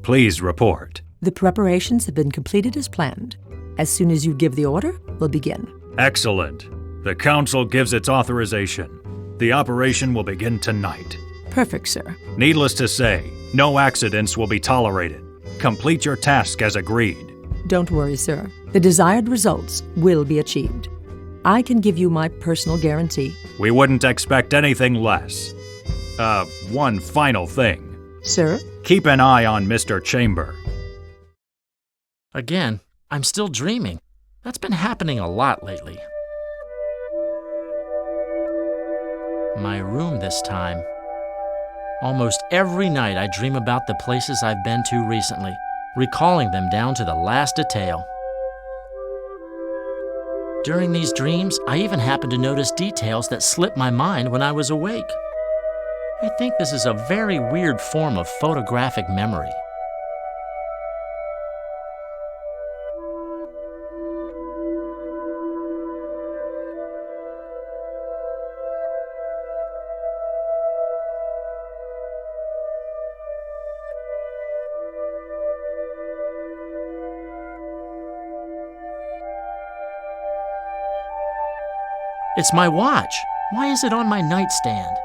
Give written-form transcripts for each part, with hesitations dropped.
Please report. The preparations have been completed as planned. As soon as you give the order, we'll begin. Excellent. The Council gives its authorization. The operation will begin tonight. Perfect, sir. Needless to say, no accidents will be tolerated. Complete your task as agreed. Don't worry, sir. The desired results will be achieved. I can give you my personal guarantee. We wouldn't expect anything less. One final thing. Sir? Keep an eye on Mr. Chamber. Again, I'm still dreaming. That's been happening a lot lately. My room this time. Almost every night I dream about the places I've been to recently, recalling them down to the last detail. During these dreams, I even happen to notice details that slipped my mind when I was awake. I think this is a very weird form of photographic memory. It's my watch. Why is it on my nightstand?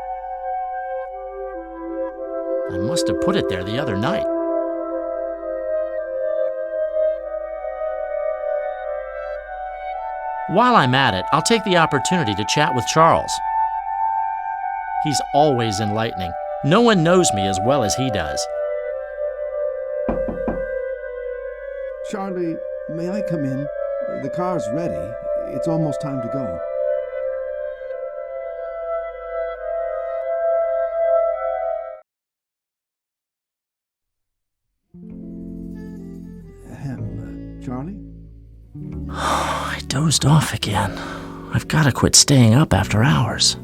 I must have put it there the other night. While I'm at it, I'll take the opportunity to chat with Charles. He's always enlightening. No one knows me as well as he does. Charlie, may I come in? The car's ready. It's almost time to go. Charlie? I dozed off again. I've got to quit staying up after hours.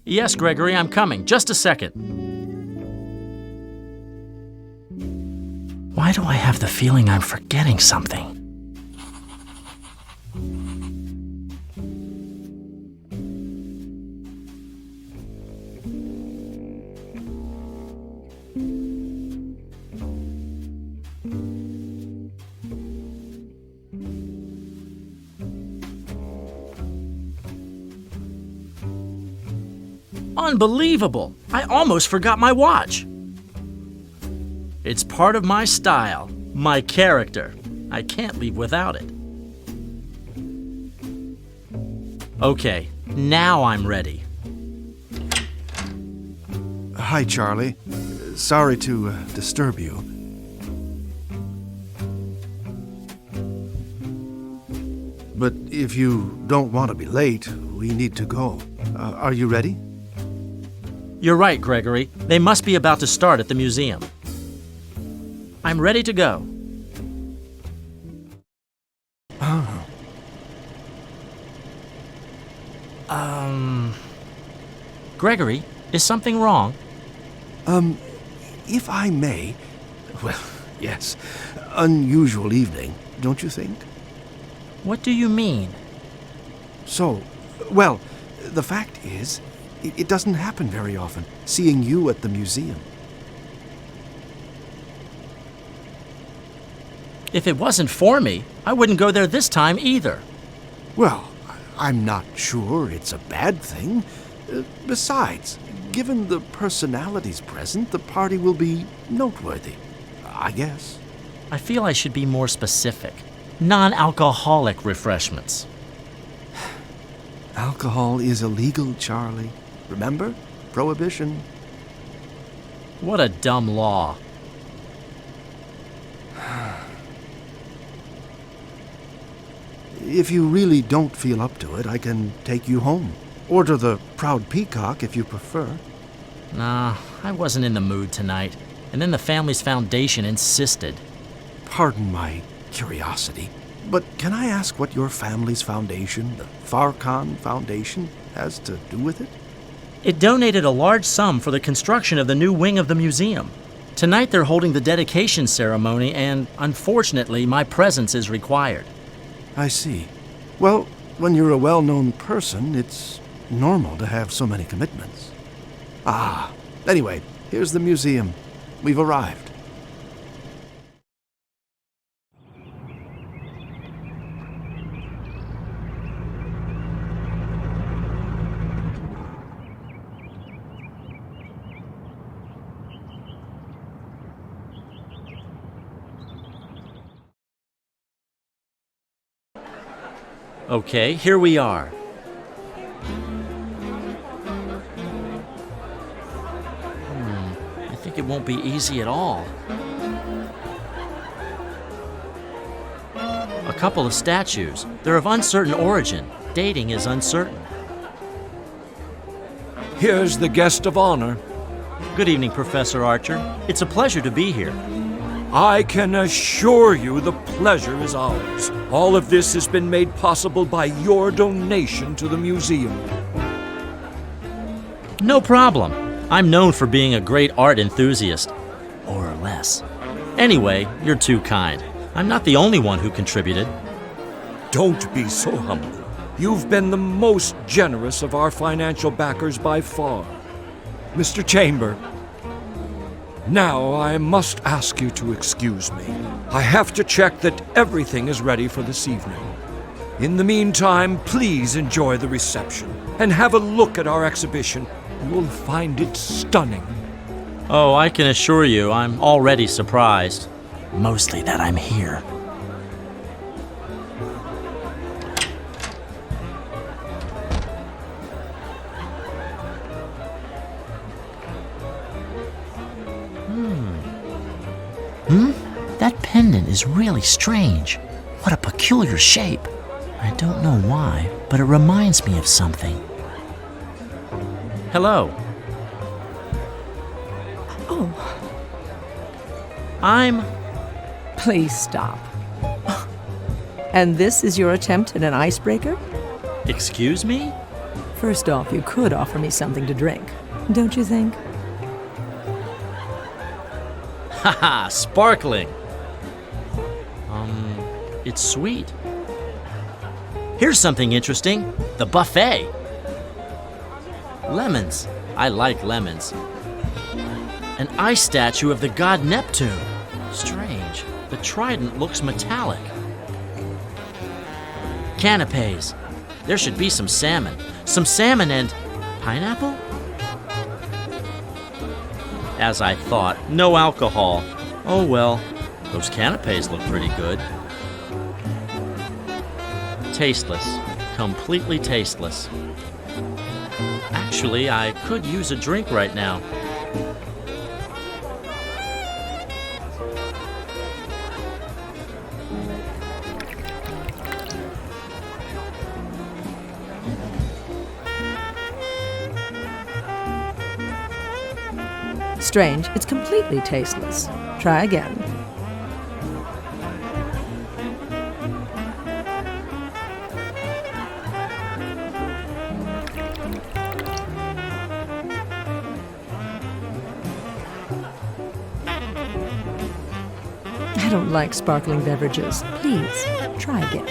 Yes, Gregory, I'm coming. Just a second. Why do I have the feeling I'm forgetting something? Unbelievable! I almost forgot my watch. It's part of my style, my character. I can't leave without it. Okay, now I'm ready. Hi, Charlie. Sorry to disturb you. But if you don't want to be late, we need to go. Are you ready? You're right, Gregory. They must be about to start at the museum. I'm ready to go. Oh. Gregory, is something wrong? If I may, well, yes, unusual evening, don't you think? What do you mean? So, well, the fact is, it doesn't happen very often, seeing you at the museum. If it wasn't for me, I wouldn't go there this time either. Well, I'm not sure it's a bad thing. Besides, given the personalities present, the party will be noteworthy, I guess. I feel I should be more specific. Non-alcoholic refreshments. Alcohol is illegal, Charlie. Remember? Prohibition. What a dumb law. If you really don't feel up to it, I can take you home. Order the Proud Peacock if you prefer. Nah, I wasn't in the mood tonight. And then the family's foundation insisted. Pardon my curiosity, but can I ask what your family's foundation, the Farcon Foundation, has to do with it? It donated a large sum for the construction of the new wing of the museum. Tonight they're holding the dedication ceremony, and unfortunately, my presence is required. I see. Well, when you're a well-known person, it's normal to have so many commitments. Anyway, here's the museum. We've arrived. Okay, here we are. I think it won't be easy at all. A couple of statues. They're of uncertain origin. Dating is uncertain. Here's the guest of honor. Good evening, Professor Archer. It's a pleasure to be here. I can assure you the pleasure is ours. All of this has been made possible by your donation to the museum. No problem. I'm known for being a great art enthusiast. More or less. Anyway, you're too kind. I'm not the only one who contributed. Don't be so humble. You've been the most generous of our financial backers by far. Mr. Chamber, now I must ask you to excuse me. I have to check that everything is ready for this evening. In the meantime, please enjoy the reception and have a look at our exhibition. You will find it stunning. Oh, I can assure you I'm already surprised. Mostly that I'm here. That pendant is really strange. What a peculiar shape. I don't know why, but it reminds me of something. Hello. Oh, I'm... please stop. And this is your attempt at an icebreaker? Excuse me? First off, you could offer me something to drink, don't you think? Haha, sparkling. It's sweet. Here's something interesting. The buffet. Lemons. I like lemons. An ice statue of the god Neptune. Strange. The trident looks metallic. Canapes. There should be some salmon. Some salmon and pineapple? As I thought, no alcohol. Oh well, those canapes look pretty good. Tasteless. Completely tasteless. Actually, I could use a drink right now. Strange, it's completely tasteless. Try again. I don't like sparkling beverages. Please, try again.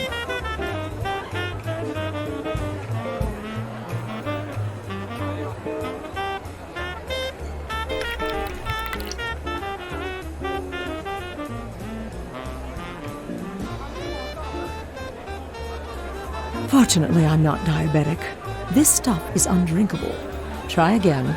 Fortunately, I'm not diabetic. This stuff is undrinkable. Try again.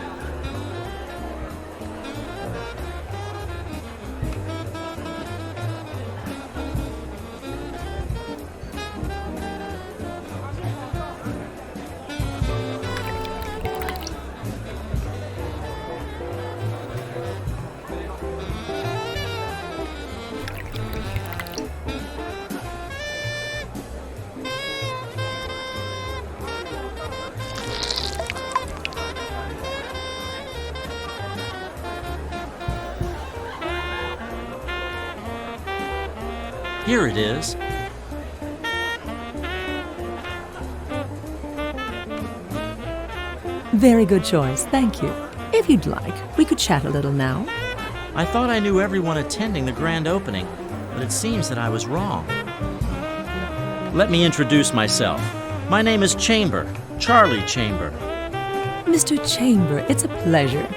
Here it is. Very good choice, thank you. If you'd like, we could chat a little now. I thought I knew everyone attending the grand opening, but it seems that I was wrong. Let me introduce myself. My name is Chamber, Charlie Chamber. Mr. Chamber, it's a pleasure.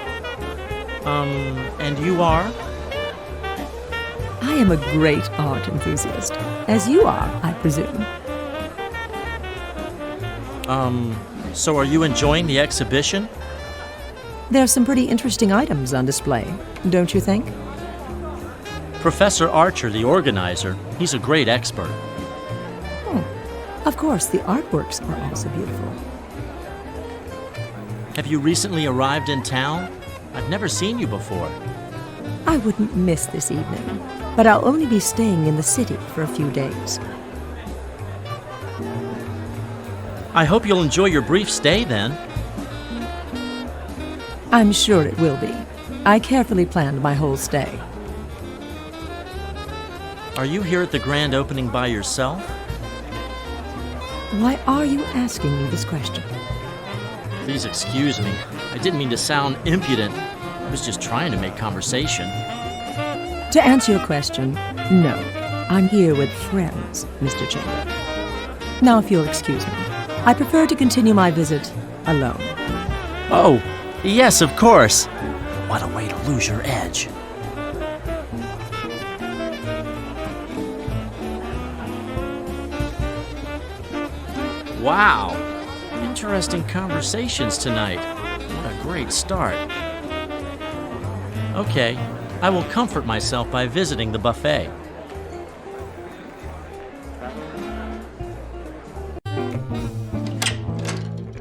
And you are? I am a great art enthusiast, as you are, I presume. So are you enjoying the exhibition? There are some pretty interesting items on display, don't you think? Professor Archer, the organizer, he's a great expert. Of course, the artworks are also beautiful. Have you recently arrived in town? I've never seen you before. I wouldn't miss this evening, but I'll only be staying in the city for a few days. I hope you'll enjoy your brief stay then. I'm sure it will be. I carefully planned my whole stay. Are you here at the grand opening by yourself? Why are you asking me this question? Please excuse me. I didn't mean to sound impudent. I was just trying to make conversation. To answer your question, no. I'm here with friends, Mr. Chamber. Now, if you'll excuse me, I prefer to continue my visit alone. Oh, yes, of course. What a way to lose your edge. Wow. Interesting conversations tonight. What a great start. Okay, I will comfort myself by visiting the buffet.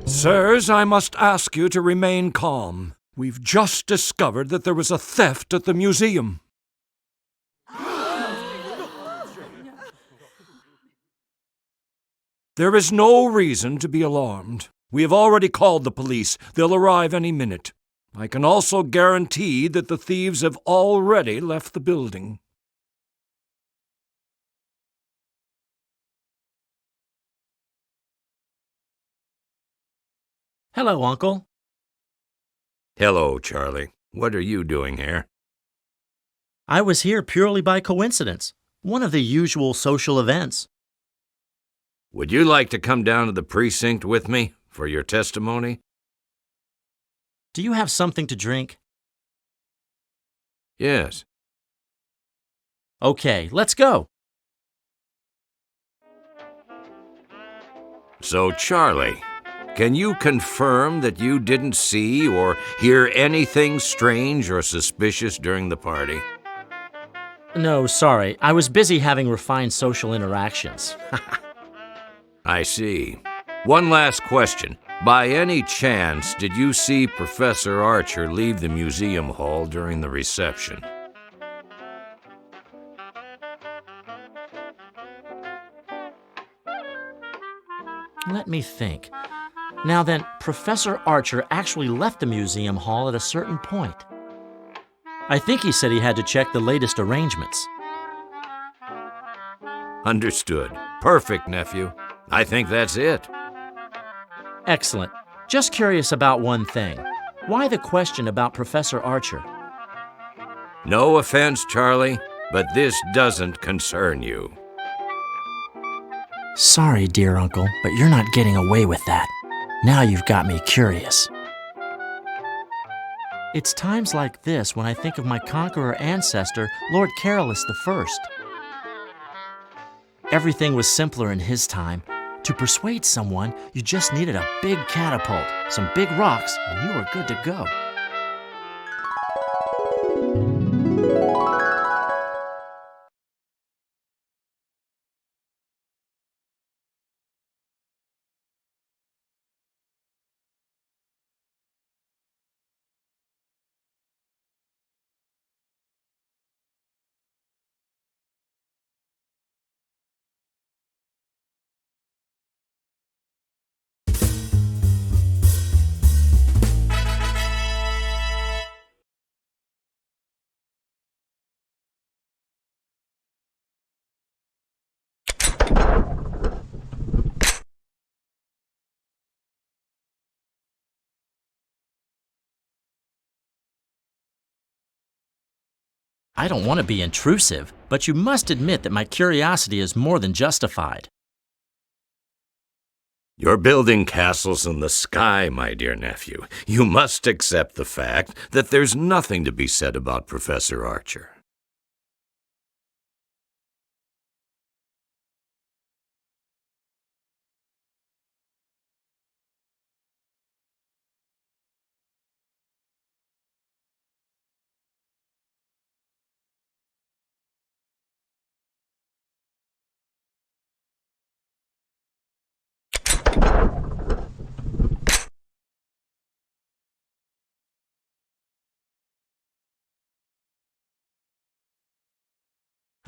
Sirs, I must ask you to remain calm. We've just discovered that there was a theft at the museum. There is no reason to be alarmed. We have already called the police. They'll arrive any minute. I can also guarantee that the thieves have already left the building. Hello, Uncle. Hello, Charlie. What are you doing here? I was here purely by coincidence. One of the usual social events. Would you like to come down to the precinct with me for your testimony? Do you have something to drink? Yes. Okay, let's go. So, Charlie, can you confirm that you didn't see or hear anything strange or suspicious during the party? No, sorry. I was busy having refined social interactions. I see. One last question. By any chance, did you see Professor Archer leave the museum hall during the reception? Let me think. Now then, Professor Archer actually left the museum hall at a certain point. I think he said he had to check the latest arrangements. Understood. Perfect, nephew. I think that's it. Excellent. Just curious about one thing. Why the question about Professor Archer? No offense, Charlie, but this doesn't concern you. Sorry, dear uncle, but you're not getting away with that. Now you've got me curious. It's times like this when I think of my conqueror ancestor, Lord Carolus I. Everything was simpler in his time. To persuade someone, you just needed a big catapult, some big rocks, and you were good to go. I don't want to be intrusive, but you must admit that my curiosity is more than justified. You're building castles in the sky, my dear nephew. You must accept the fact that there's nothing to be said about Professor Archer.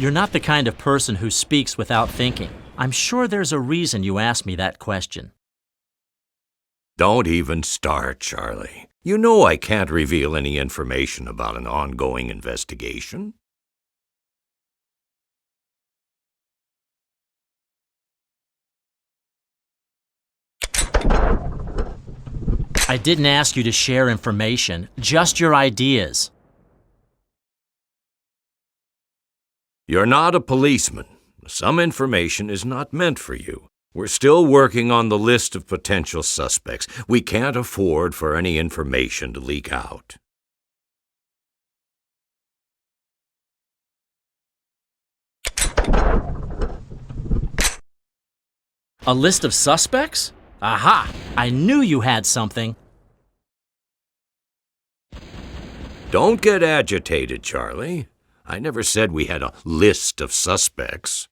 You're not the kind of person who speaks without thinking. I'm sure there's a reason you asked me that question. Don't even start, Charlie. You know I can't reveal any information about an ongoing investigation. I didn't ask you to share information, just your ideas. You're not a policeman. Some information is not meant for you. We're still working on the list of potential suspects. We can't afford for any information to leak out. A list of suspects? Aha! I knew you had something. Don't get agitated, Charlie. I never said we had a list of suspects.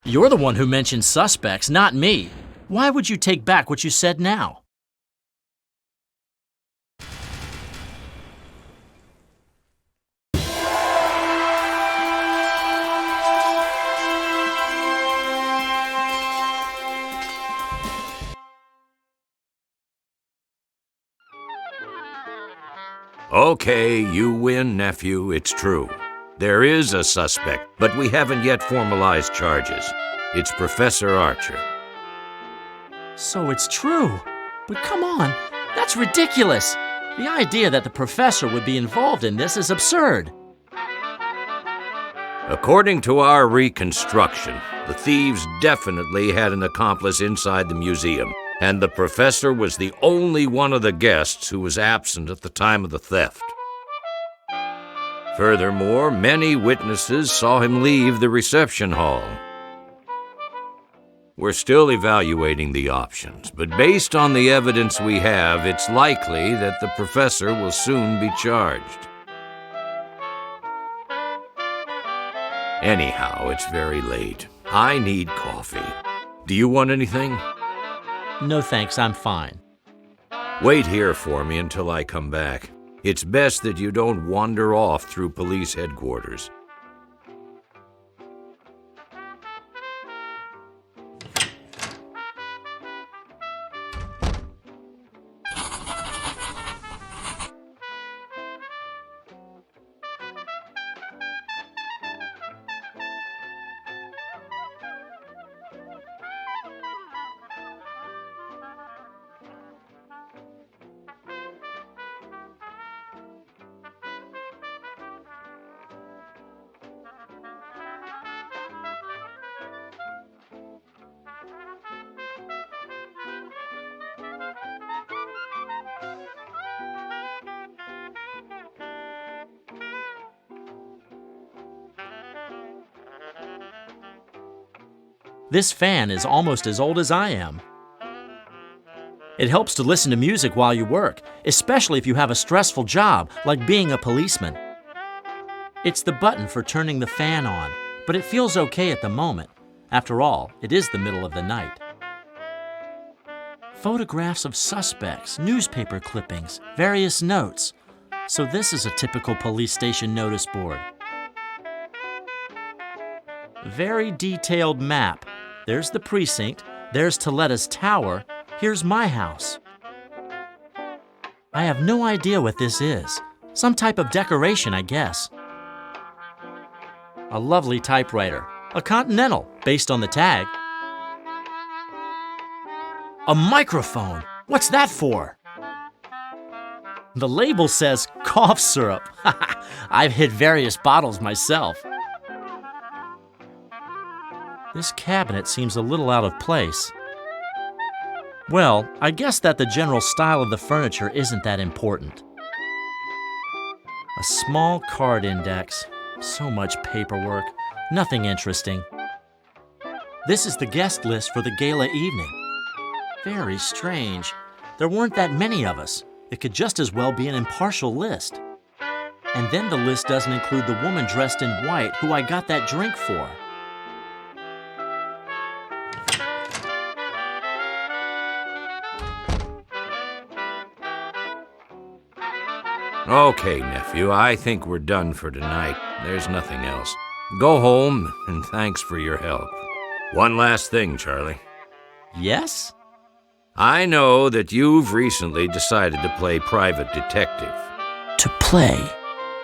You're the one who mentioned suspects, not me. Why would you take back what you said now? Okay, you win, nephew. It's true. There is a suspect, but we haven't yet formalized charges. It's Professor Archer. So it's true. But come on, that's ridiculous. The idea that the professor would be involved in this is absurd. According to our reconstruction, the thieves definitely had an accomplice inside the museum, and the professor was the only one of the guests who was absent at the time of the theft. Furthermore, many witnesses saw him leave the reception hall. We're still evaluating the options, but based on the evidence we have, it's likely that the professor will soon be charged. Anyhow, it's very late. I need coffee. Do you want anything? No thanks, I'm fine. Wait here for me until I come back. It's best that you don't wander off through police headquarters. This fan is almost as old as I am. It helps to listen to music while you work, especially if you have a stressful job, like being a policeman. It's the button for turning the fan on, but it feels okay at the moment. After all, it is the middle of the night. Photographs of suspects, newspaper clippings, various notes. So this is a typical police station notice board. Very detailed map. There's the precinct, there's Teleta's tower, here's my house. I have no idea what this is. Some type of decoration, I guess. A lovely typewriter. A Continental, based on the tag. A microphone. What's that for? The label says cough syrup. I've hit various bottles myself. This cabinet seems a little out of place. Well, I guess that the general style of the furniture isn't that important. A small card index. So much paperwork. Nothing interesting. This is the guest list for the gala evening. Very strange. There weren't that many of us. It could just as well be an impartial list. And then the list doesn't include the woman dressed in white who I got that drink for. Okay, nephew, I think we're done for tonight. There's nothing else. Go home, and thanks for your help. One last thing, Charlie. Yes? I know that you've recently decided to play private detective. To play?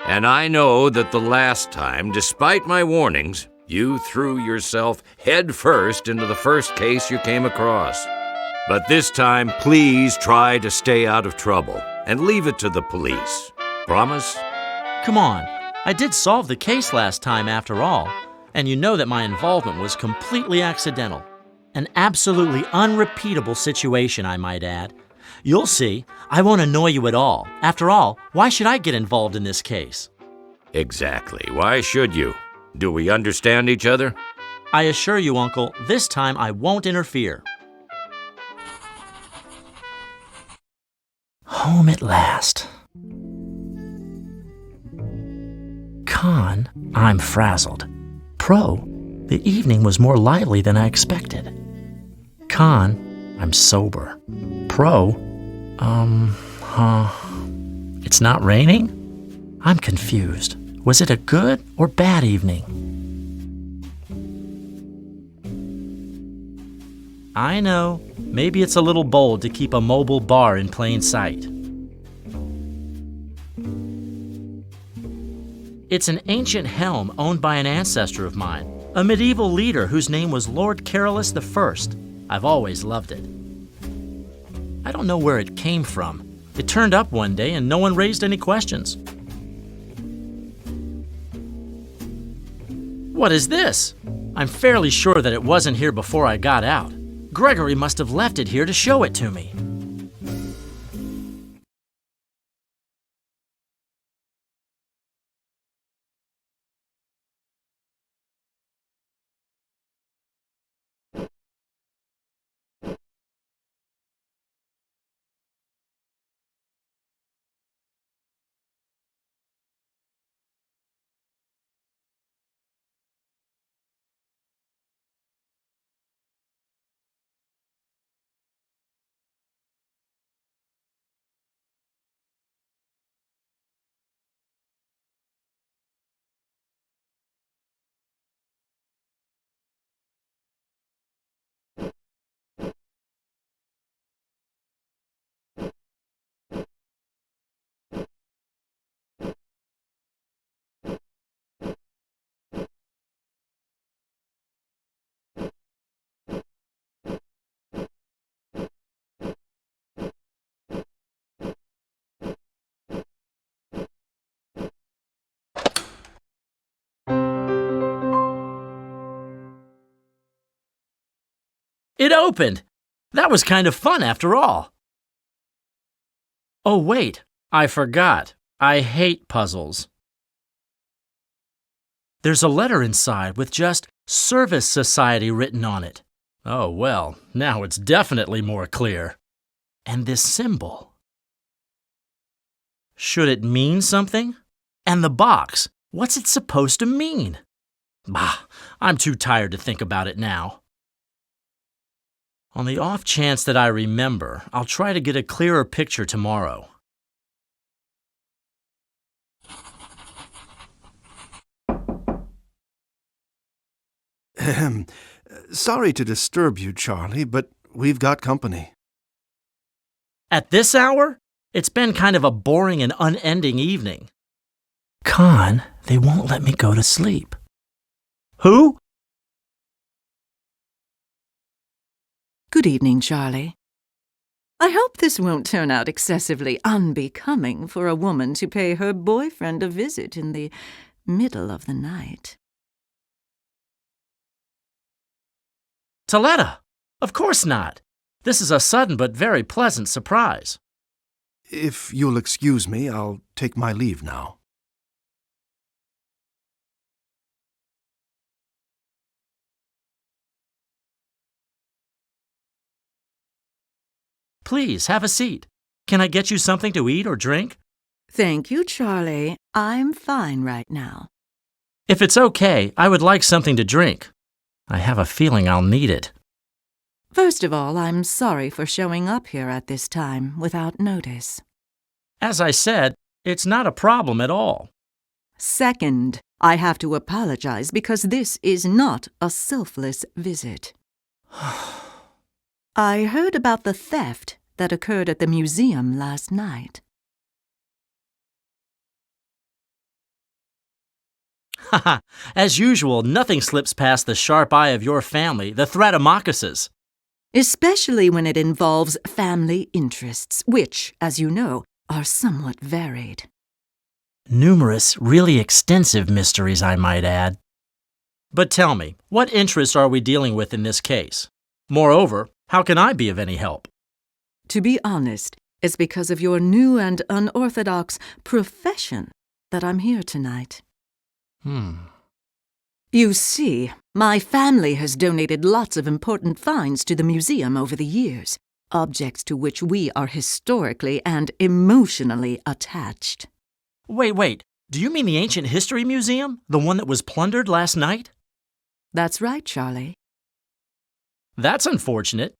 And I know that the last time, despite my warnings, you threw yourself head first into the first case you came across. But this time, please try to stay out of trouble and leave it to the police. Promise? Come on. I did solve the case last time after all, and you know that my involvement was completely accidental. An absolutely unrepeatable situation, I might add. You'll see, I won't annoy you at all. After all, why should I get involved in this case? Exactly. Why should you? Do we understand each other? I assure you, Uncle, this time I won't interfere. Home at last. Con, I'm frazzled. Pro, the evening was more lively than I expected. Con, I'm sober. Pro, it's not raining? I'm confused. Was it a good or bad evening? I know, maybe it's a little bold to keep a mobile bar in plain sight. It's an ancient helm owned by an ancestor of mine, a medieval leader whose name was Lord Carolus I. I've always loved it. I don't know where it came from. It turned up one day and no one raised any questions. What is this? I'm fairly sure that it wasn't here before I got out. Gregory must have left it here to show it to me. It opened! That was kind of fun after all. Oh wait, I forgot. I hate puzzles. There's a letter inside with just Service Society written on it. Oh well, now it's definitely more clear. And this symbol. Should it mean something? And the box, what's it supposed to mean? Bah, I'm too tired to think about it now. On the off chance that I remember, I'll try to get a clearer picture tomorrow. Sorry to disturb you, Charlie, but we've got company. At this hour? It's been kind of a boring and unending evening. Con, they won't let me go to sleep. Who? Good evening, Charlie. I hope this won't turn out excessively unbecoming for a woman to pay her boyfriend a visit in the middle of the night. Teleta! Of course not. This is a sudden but very pleasant surprise. If you'll excuse me, I'll take my leave now. Please, have a seat. Can I get you something to eat or drink? Thank you, Charlie. I'm fine right now. If it's okay, I would like something to drink. I have a feeling I'll need it. First of all, I'm sorry for showing up here at this time without notice. As I said, it's not a problem at all. Second, I have to apologize because this is not a selfless visit. I heard about the theft that occurred at the museum last night. Haha, as usual, nothing slips past the sharp eye of your family, the Thratomachus. Especially when it involves family interests, which, as you know, are somewhat varied. Numerous, really extensive mysteries, I might add. But tell me, what interests are we dealing with in this case? Moreover, how can I be of any help? To be honest, it's because of your new and unorthodox profession that I'm here tonight. You see, my family has donated lots of important finds to the museum over the years, objects to which we are historically and emotionally attached. Wait, do you mean the Ancient History Museum? The one that was plundered last night? That's right, Charlie. That's unfortunate.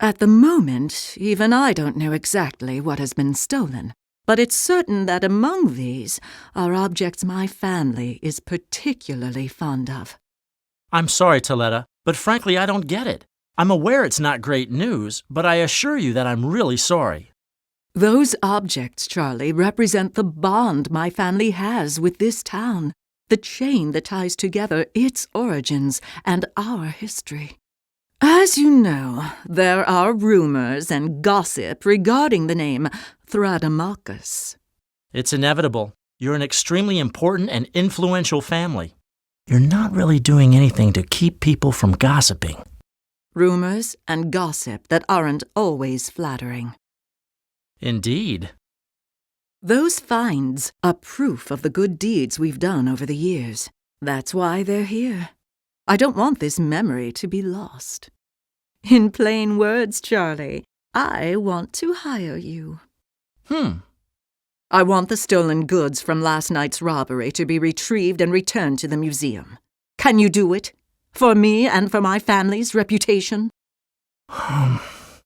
At the moment, even I don't know exactly what has been stolen, but it's certain that among these are objects my family is particularly fond of. I'm sorry, Teleta, but frankly, I don't get it. I'm aware it's not great news, but I assure you that I'm really sorry. Those objects, Charlie, represent the bond my family has with this town, the chain that ties together its origins and our history. As you know, there are rumors and gossip regarding the name Thratomachus. It's inevitable. You're an extremely important and influential family. You're not really doing anything to keep people from gossiping. Rumors and gossip that aren't always flattering. Indeed. Those finds are proof of the good deeds we've done over the years. That's why they're here. I don't want this memory to be lost. In plain words, Charlie, I want to hire you. I want the stolen goods from last night's robbery to be retrieved and returned to the museum. Can you do it? For me and for my family's reputation?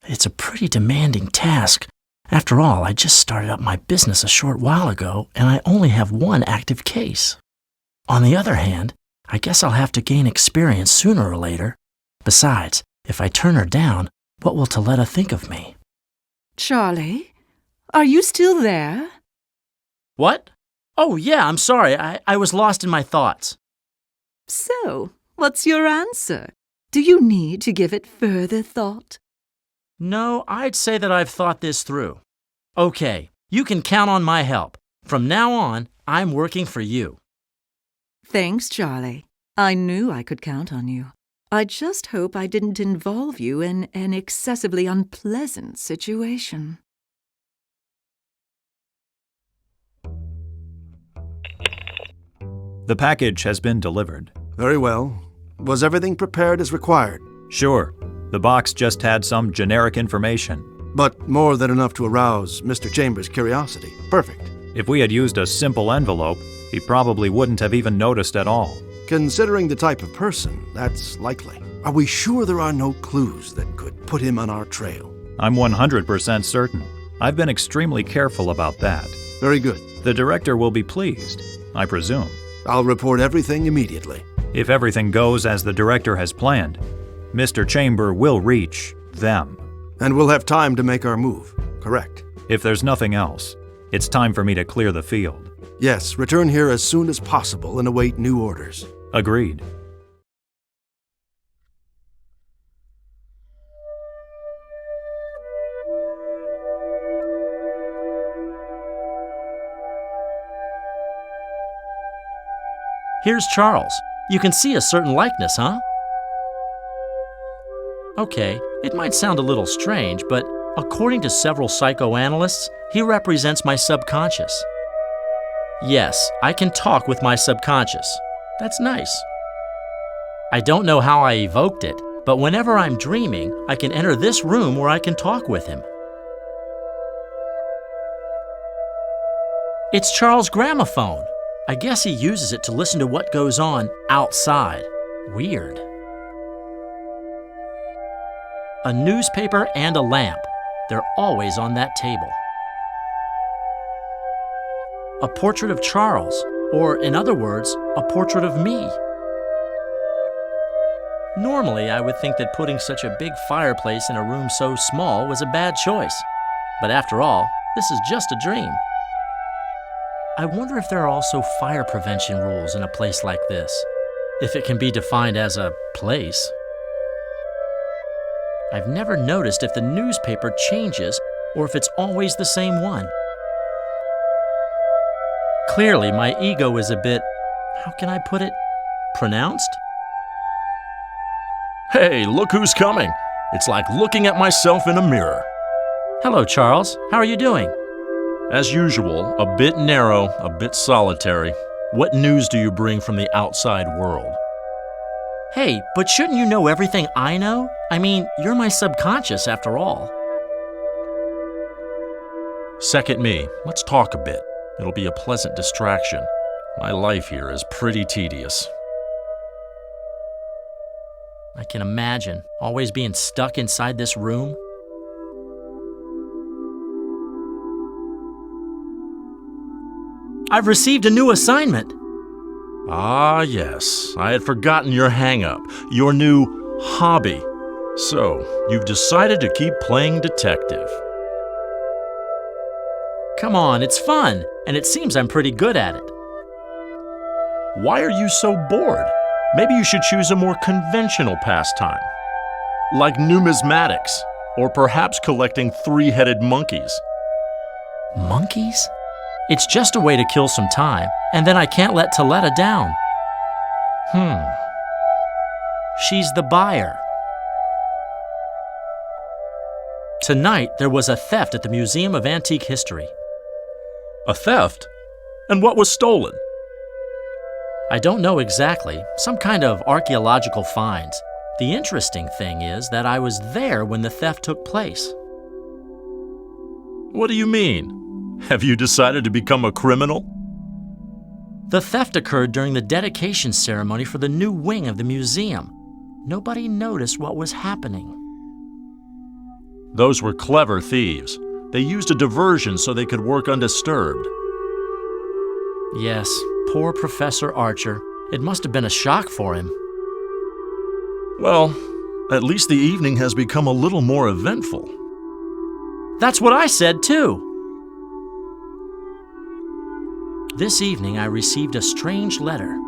It's a pretty demanding task. After all, I just started up my business a short while ago, and I only have one active case. On the other hand, I guess I'll have to gain experience sooner or later. Besides, if I turn her down, what will Teleta think of me? Charlie, are you still there? What? Oh, yeah, I'm sorry. I was lost in my thoughts. So, what's your answer? Do you need to give it further thought? No, I'd say that I've thought this through. Okay, you can count on my help. From now on, I'm working for you. Thanks, Charlie. I knew I could count on you. I just hope I didn't involve you in an excessively unpleasant situation. The package has been delivered. Very well. Was everything prepared as required? Sure, the box just had some generic information. But more than enough to arouse Mr. Chambers' curiosity. Perfect. If we had used a simple envelope, he probably wouldn't have even noticed at all. Considering the type of person, that's likely. Are we sure there are no clues that could put him on our trail? I'm 100% certain. I've been extremely careful about that. Very good. The director will be pleased, I presume. I'll report everything immediately. If everything goes as the director has planned, Mr. Chamber will reach them. And we'll have time to make our move, correct? If there's nothing else, it's time for me to clear the field. Yes, return here as soon as possible and await new orders. Agreed. Here's Charles. You can see a certain likeness, huh? Okay, It might sound a little strange, but according to several psychoanalysts, he represents my subconscious. Yes, I can talk with my subconscious. That's nice. I don't know how I evoked it, but whenever I'm dreaming, I can enter this room where I can talk with him. It's Charles' gramophone. I guess he uses it to listen to what goes on outside. Weird. A newspaper and a lamp. They're always on that table. A portrait of Charles, or in other words, a portrait of me. Normally, I would think that putting such a big fireplace in a room so small was a bad choice. But after all, this is just a dream. I wonder if there are also fire prevention rules in a place like this, if it can be defined as a place. I've never noticed if the newspaper changes or if it's always the same one. Clearly, my ego is a bit, how can I put it, pronounced? Hey, look who's coming. It's like looking at myself in a mirror. Hello, Charles. How are you doing? As usual, a bit narrow, a bit solitary. What news do you bring from the outside world? Hey, but shouldn't you know everything I know? I mean, you're my subconscious after all. Second me. Let's talk a bit. It'll be a pleasant distraction. My life here is pretty tedious. I can imagine always being stuck inside this room. I've received a new assignment. Ah, yes. I had forgotten your hang-up, your new hobby. So, you've decided to keep playing detective. Come on, it's fun, and it seems I'm pretty good at it. Why are you so bored? Maybe you should choose a more conventional pastime, like numismatics, or perhaps collecting three-headed monkeys. Monkeys? It's just a way to kill some time, and then I can't let Teleta down. She's the buyer. Tonight, there was a theft at the Museum of Antique History. A theft? And what was stolen? I don't know exactly, some kind of archaeological finds. The interesting thing is that I was there when the theft took place. What do you mean? Have you decided to become a criminal? The theft occurred during the dedication ceremony for the new wing of the museum. Nobody noticed what was happening. Those were clever thieves. They used a diversion so they could work undisturbed. Yes, poor Professor Archer. It must have been a shock for him. Well, at least the evening has become a little more eventful. That's what I said, too. This evening, I received a strange letter.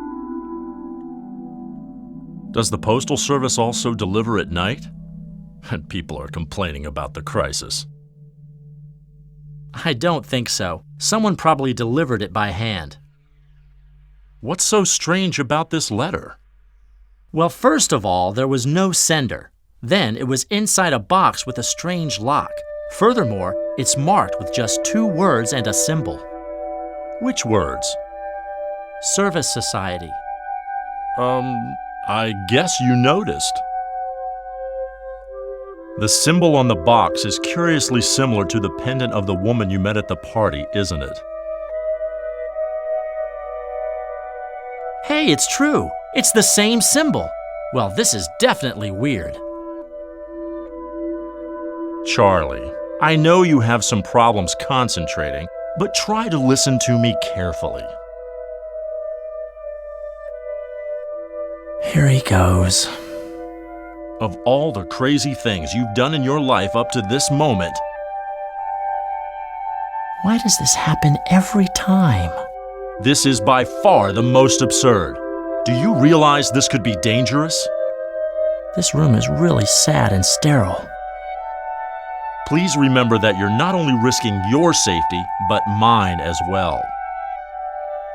Does the Postal Service also deliver at night? And people are complaining about the crisis. I don't think so. Someone probably delivered it by hand. What's so strange about this letter? Well, first of all, there was no sender. Then it was inside a box with a strange lock. Furthermore, it's marked with just 2 words and a symbol. Which words? Service Society. I guess you noticed. The symbol on the box is curiously similar to the pendant of the woman you met at the party, isn't it? Hey, it's true. It's the same symbol. Well, this is definitely weird. Charlie, I know you have some problems concentrating, but try to listen to me carefully. Here he goes. Of all the crazy things you've done in your life up to this moment, Why does this happen every time? this is by far the most absurd. Do you realize this could be dangerous? This room is really sad and sterile. Please remember that you're not only risking your safety, but mine as well.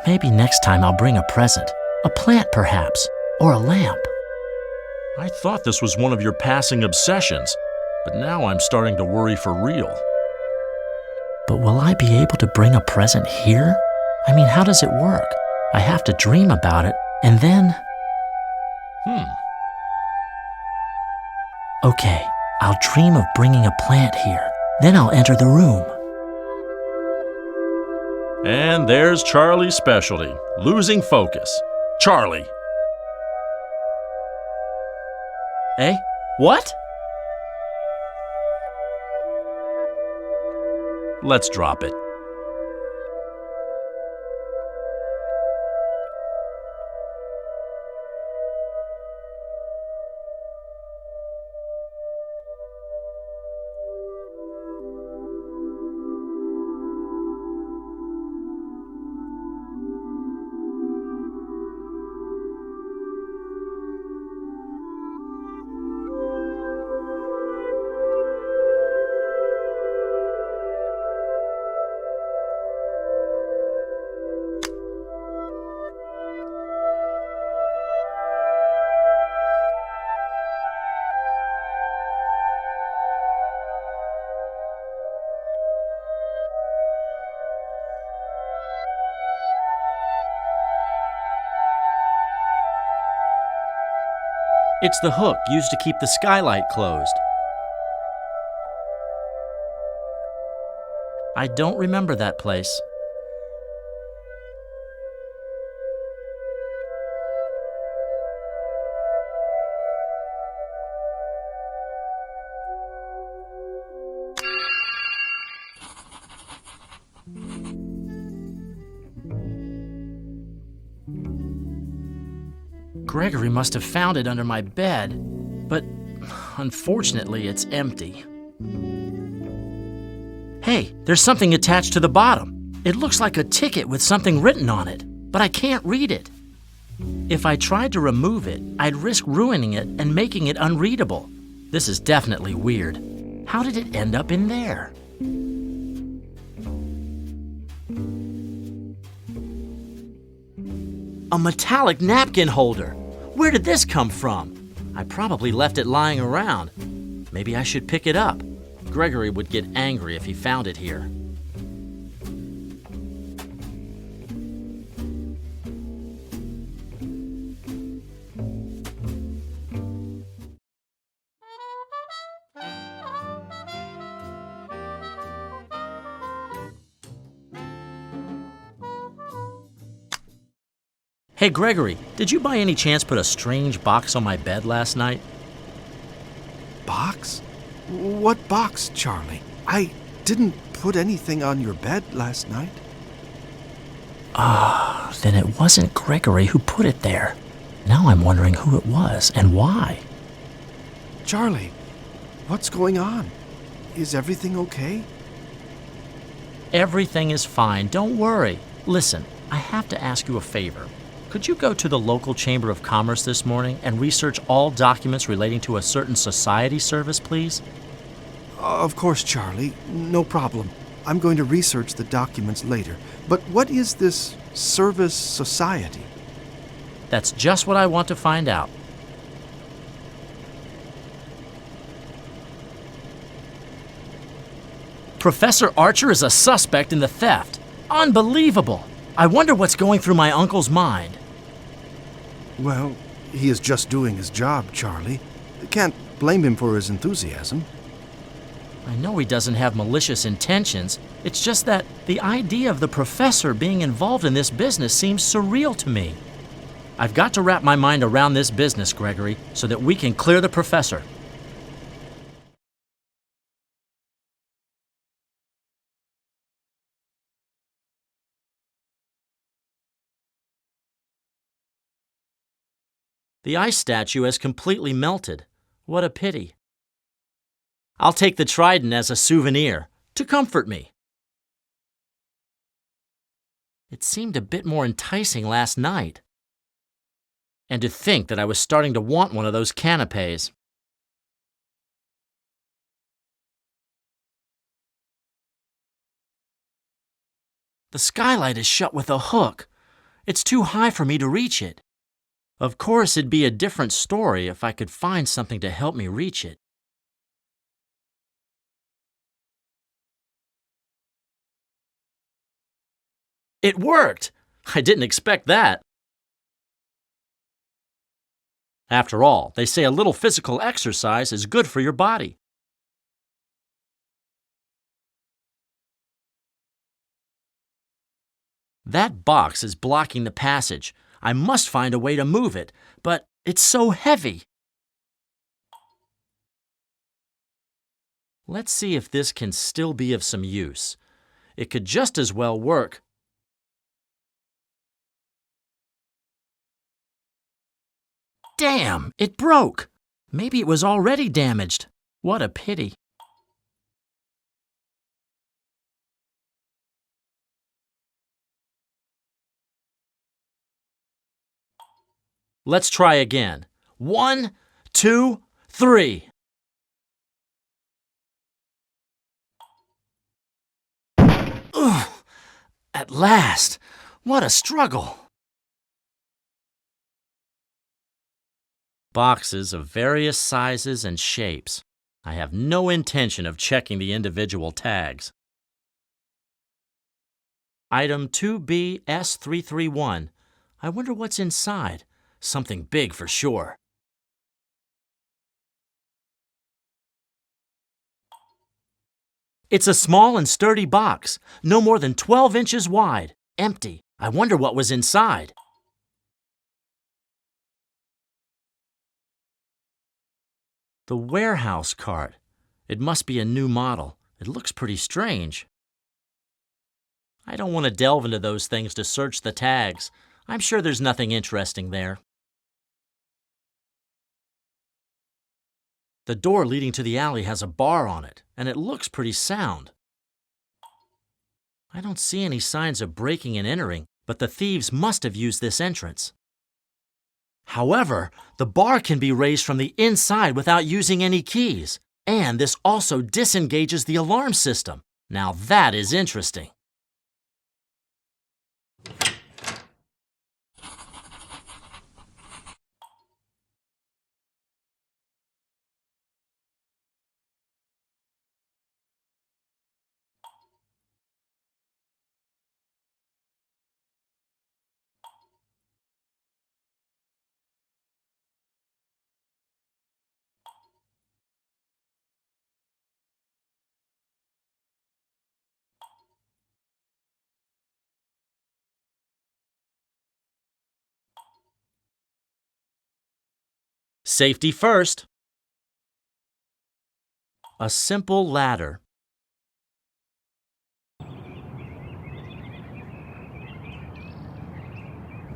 Maybe next time I'll bring a present. A plant, perhaps. Or a lamp. I thought this was one of your passing obsessions, but now I'm starting to worry for real. But will I be able to bring a present here? I mean, how does it work? I have to dream about it, and then... Okay, I'll dream of bringing a plant here. Then I'll enter the room. And there's Charlie's specialty, losing focus. Charlie. Eh? What? Let's drop it. It's the hook used to keep the skylight closed. I don't remember that place. Gregory must have found it under my bed, but unfortunately it's empty. Hey, there's something attached to the bottom. It looks like a ticket with something written on it, but I can't read it. If I tried to remove it, I'd risk ruining it and making it unreadable. This is definitely weird. How did it end up in there? A metallic napkin holder. Where did this come from? I probably left it lying around. Maybe I should pick it up. Gregory would get angry if he found it here. Hey, Gregory, did you by any chance put a strange box on my bed last night? Box? What box, Charlie? I didn't put anything on your bed last night. Then it wasn't Gregory who put it there. Now I'm wondering who it was and why. Charlie, what's going on? Is everything okay? Everything is fine, don't worry. Listen, I have to ask you a favor. Could you go to the local Chamber of Commerce this morning and research all documents relating to a certain society service, please? Of course, Charlie. No problem. I'm going to research the documents later. But what is this service society? That's just what I want to find out. Professor Archer is a suspect in the theft. Unbelievable! I wonder what's going through my uncle's mind. Well, he is just doing his job, Charlie. Can't blame him for his enthusiasm. I know he doesn't have malicious intentions. It's just that the idea of the professor being involved in this business seems surreal to me. I've got to wrap my mind around this business, Gregory, so that we can clear the professor. The ice statue has completely melted. What a pity. I'll take the trident as a souvenir, to comfort me. It seemed a bit more enticing last night. And to think that I was starting to want one of those canapes. The skylight is shut with a hook. It's too high for me to reach it. Of course, it'd be a different story if I could find something to help me reach it. It worked! I didn't expect that. After all, they say a little physical exercise is good for your body. That box is blocking the passage. I must find a way to move it, but it's so heavy. Let's see if this can still be of some use. It could just as well work. Damn, it broke. Maybe it was already damaged. What a pity. Let's try again. 1, 2, 3. Ugh! At last! What a struggle! Boxes of various sizes and shapes. I have no intention of checking the individual tags. Item 2BS331. I wonder what's inside. Something big for sure. It's a small and sturdy box, no more than 12 inches wide, empty. I wonder what was inside. The warehouse cart. It must be a new model. It looks pretty strange. I don't want to delve into those things to search the tags. I'm sure there's nothing interesting there. The door leading to the alley has a bar on it, and it looks pretty sound. I don't see any signs of breaking and entering, but the thieves must have used this entrance. However, the bar can be raised from the inside without using any keys, and this also disengages the alarm system. Now that is interesting. Safety first. A simple ladder.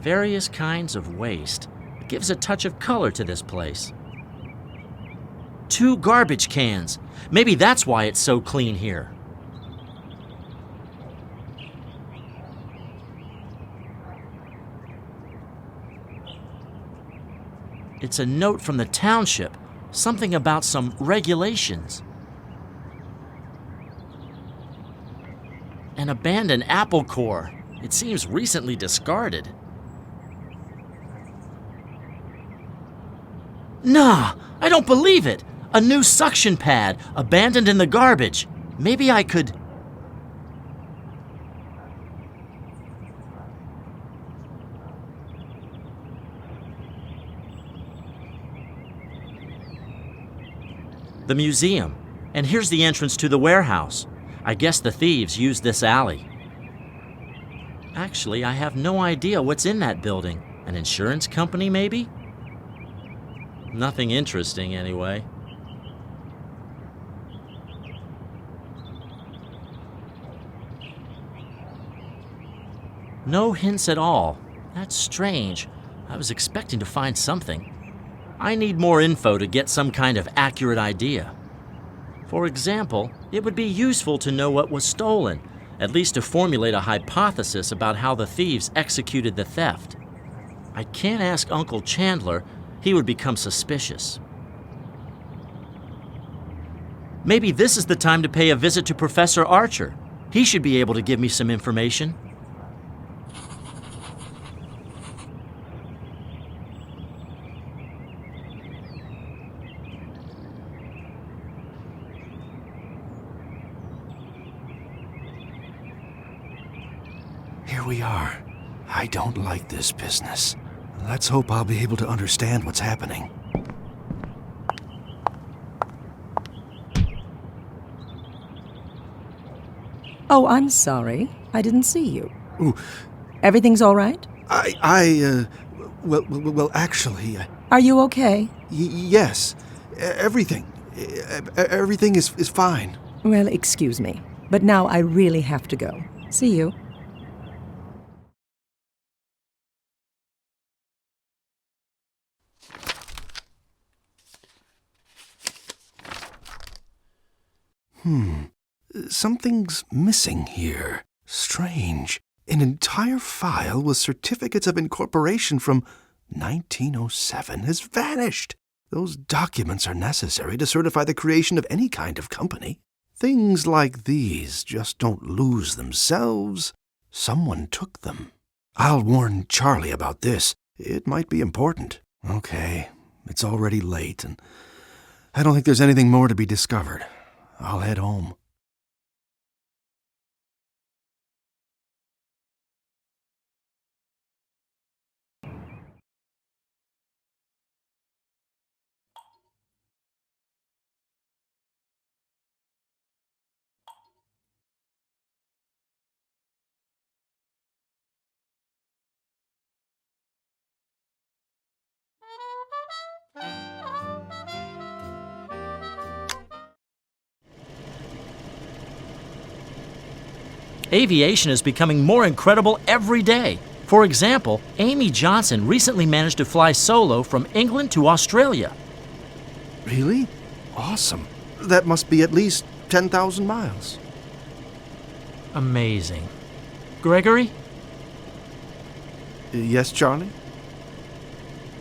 Various kinds of waste. It gives a touch of color to this place. 2 garbage cans. Maybe that's why it's so clean here. It's a note from the township, something about some regulations. An abandoned apple core. It seems recently discarded. Nah, I don't believe it. A new suction pad, abandoned in the garbage. Maybe I could... The museum. And here's the entrance to the warehouse. I guess the thieves used this alley. Actually, I have no idea what's in that building. An insurance company, maybe? Nothing interesting, anyway. No hints at all. That's strange. I was expecting to find something. I need more info to get some kind of accurate idea. For example, it would be useful to know what was stolen, at least to formulate a hypothesis about how the thieves executed the theft. I can't ask Uncle Chandler. He would become suspicious. Maybe this is the time to pay a visit to Professor Archer. He should be able to give me some information. Here here we are. I don't like this business. Let's hope I'll be able to understand what's happening. Oh, I'm sorry. I didn't see you. Ooh, Everything's all right? Well, actually, Are you okay? yes. Everything. Everything is fine. Well, excuse me, but now I really have to go. See you. Something's missing here. Strange. An entire file with certificates of incorporation from 1907 has vanished. Those documents are necessary to certify the creation of any kind of company. Things like these just don't lose themselves. Someone took them. I'll warn Charlie about this. It might be important. Okay, it's already late, and I don't think there's anything more to be discovered. I'll head home. Aviation is becoming more incredible every day. For example, Amy Johnson recently managed to fly solo from England to Australia. Really? Awesome. That must be at least 10,000 miles. Amazing. Gregory, Yes, Charlie?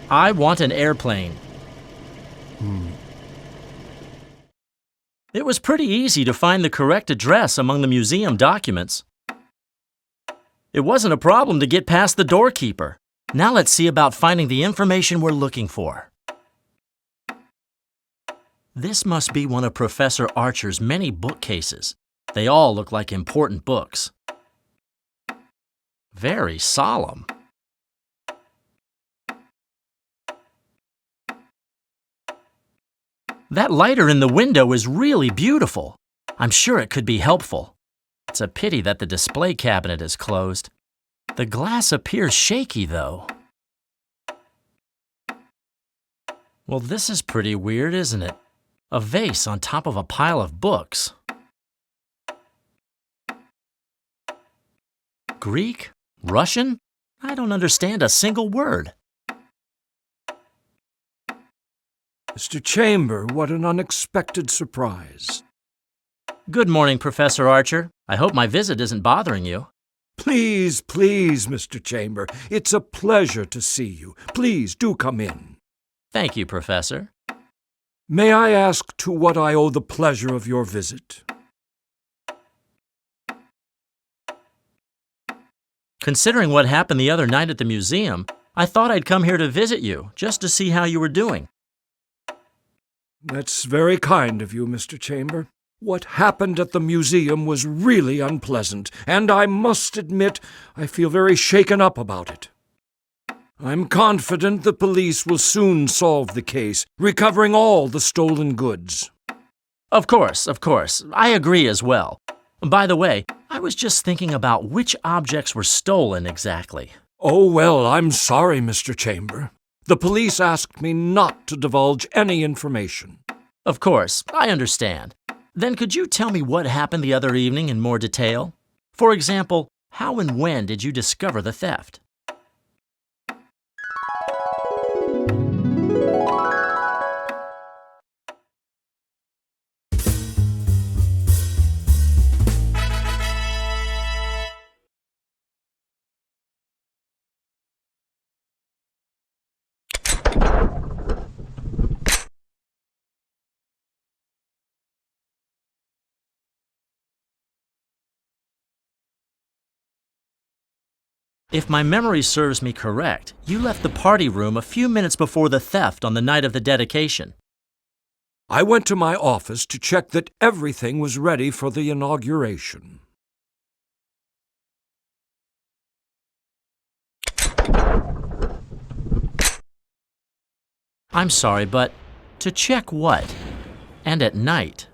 I want an airplane. It was pretty easy to find the correct address among the museum documents. It wasn't a problem to get past the doorkeeper. Now let's see about finding the information we're looking for. This must be one of Professor Archer's many bookcases. They all look like important books. Very solemn. That lighter in the window is really beautiful. I'm sure it could be helpful. It's a pity that the display cabinet is closed. The glass appears shaky, though. Well, this is pretty weird, isn't it? A vase on top of a pile of books. Greek? Russian? I don't understand a single word. Mr. Chamber, what an unexpected surprise. Good morning, Professor Archer. I hope my visit isn't bothering you. Please, Mr. Chamber. It's a pleasure to see you. Please do come in. Thank you, Professor. May I ask to what I owe the pleasure of your visit? Considering what happened the other night at the museum, I thought I'd come here to visit you, just to see how you were doing. That's very kind of you, Mr. Chamber. What happened at the museum was really unpleasant, and I must admit I feel very shaken up about it. I'm confident the police will soon solve the case, recovering all the stolen goods. Of course. I agree as well. By the way, I was just thinking about which objects were stolen exactly. Oh, well, I'm sorry, Mr. Chamber. The police asked me not to divulge any information. Of course, I understand. Then could you tell me what happened the other evening in more detail? For example, how and when did you discover the theft? If my memory serves me correct, you left the party room a few minutes before the theft on the night of the dedication. I went to my office to check that everything was ready for the inauguration. I'm sorry, but to check what? And at night?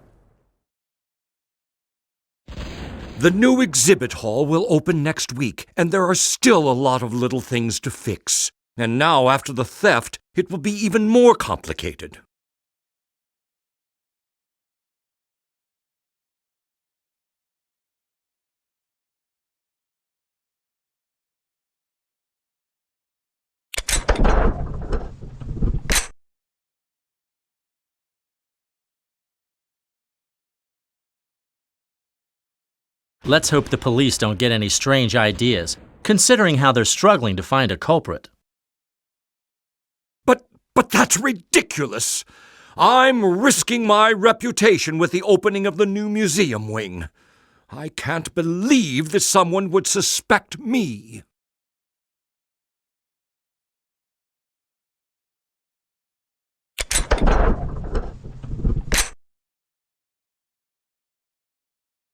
The new exhibit hall will open next week, and there are still a lot of little things to fix. And now, after the theft, it will be even more complicated. Let's hope the police don't get any strange ideas, considering how they're struggling to find a culprit. But that's ridiculous! I'm risking my reputation with the opening of the new museum wing. I can't believe that someone would suspect me.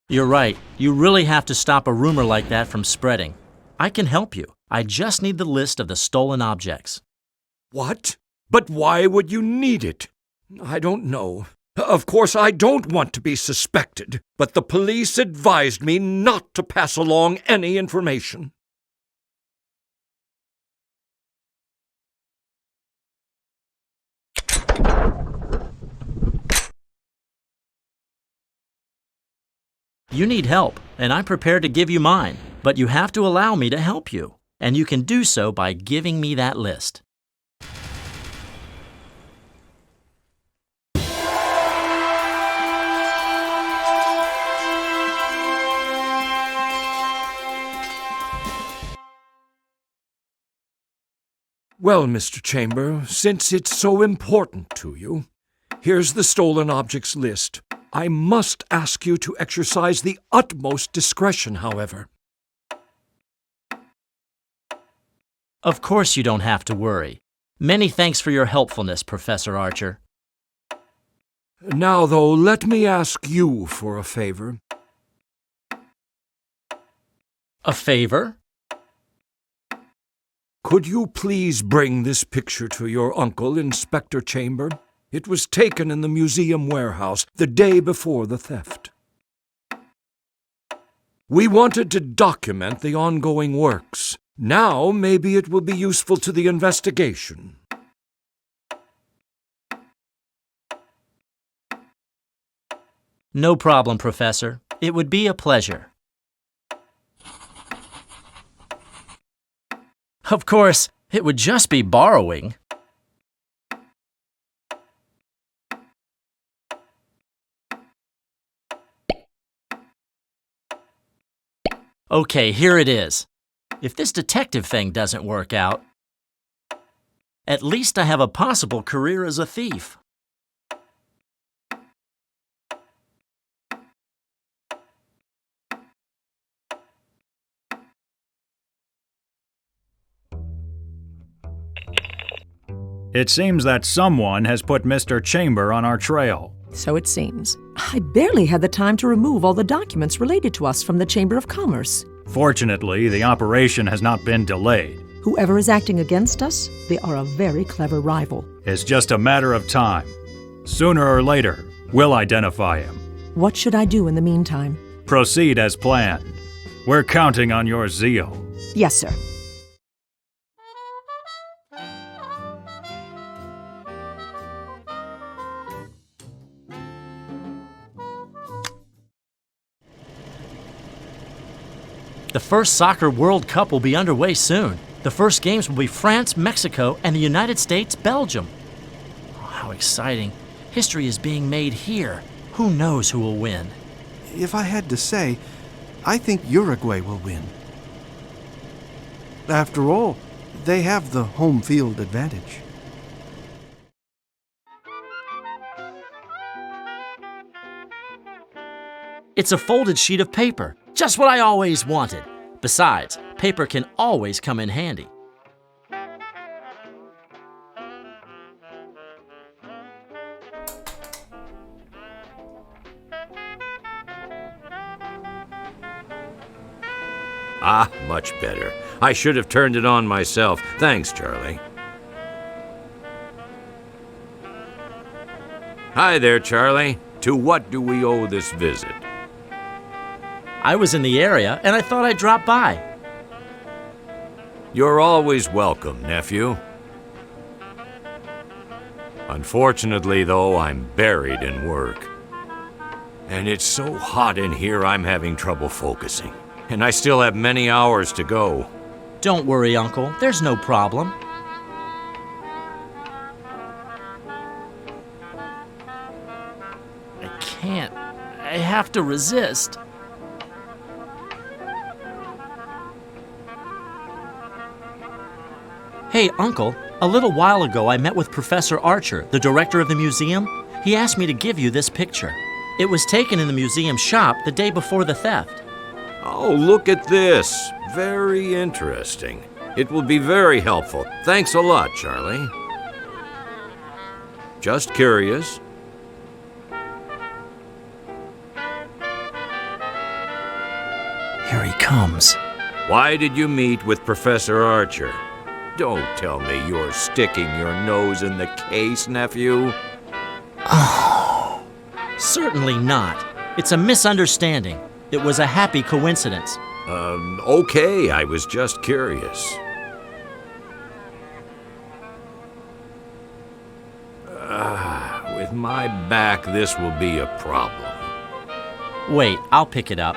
You're right. You really have to stop a rumor like that from spreading. I can help you. I just need the list of the stolen objects. What? But why would you need it? I don't know. Of course, I don't want to be suspected, but the police advised me not to pass along any information. You need help, and I'm prepared to give you mine, but you have to allow me to help you, and you can do so by giving me that list. Well, Mr. Chamber, since it's so important to you, here's the stolen objects list. I must ask you to exercise the utmost discretion, however. Of course you don't have to worry. Many thanks for your helpfulness, Professor Archer. Now, though, let me ask you for a favor. A favor? Could you please bring this picture to your uncle, Inspector Chamber? It was taken in the museum warehouse the day before the theft. We wanted to document the ongoing works. Now maybe it will be useful to the investigation. No problem, Professor. It would be a pleasure. Of course, it would just be borrowing. Okay, here it is. If this detective thing doesn't work out, at least I have a possible career as a thief. It seems that someone has put Mr. Chamber on our trail. So it seems. I barely had the time to remove all the documents related to us from the Chamber of Commerce. Fortunately, the operation has not been delayed. Whoever is acting against us, they are a very clever rival. It's just a matter of time. Sooner or later, we'll identify him. What should I do in the meantime? Proceed as planned. We're counting on your zeal. Yes, sir. The first Soccer World Cup will be underway soon. The first games will be France, Mexico, and the United States, Belgium. Oh, how exciting. History is being made here. Who knows who will win? If I had to say, I think Uruguay will win. After all, they have the home field advantage. It's a folded sheet of paper. Just what I always wanted. Besides, paper can always come in handy. Ah, much better. I should have turned it on myself. Thanks, Charlie. Hi there, Charlie. To what do we owe this visit? I was in the area, and I thought I'd drop by. You're always welcome, nephew. Unfortunately, though, I'm buried in work. And it's so hot in here, I'm having trouble focusing. And I still have many hours to go. Don't worry, Uncle. There's no problem. I can't. I have to resist. Hey, Uncle. A little while ago, I met with Professor Archer, the director of the museum. He asked me to give you this picture. It was taken in the museum shop the day before the theft. Oh, look at this. Very interesting. It will be very helpful. Thanks a lot, Charlie. Just curious. Here he comes. Why did you meet with Professor Archer? Don't tell me you're sticking your nose in the case, nephew. Oh, certainly not. It's a misunderstanding. It was a happy coincidence. Okay, I was just curious. With my back, this will be a problem. Wait, I'll pick it up.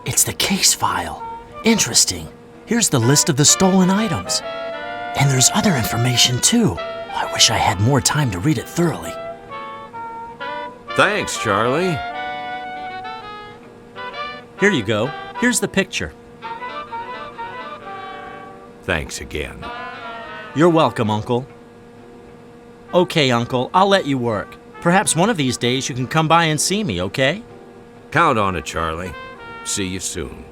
It's the case file. Interesting. Here's the list of the stolen items. And there's other information, too. I wish I had more time to read it thoroughly. Thanks, Charlie. Here you go. Here's the picture. Thanks again. You're welcome, Uncle. Okay, Uncle, I'll let you work. Perhaps one of these days you can come by and see me, okay? Count on it, Charlie. See you soon.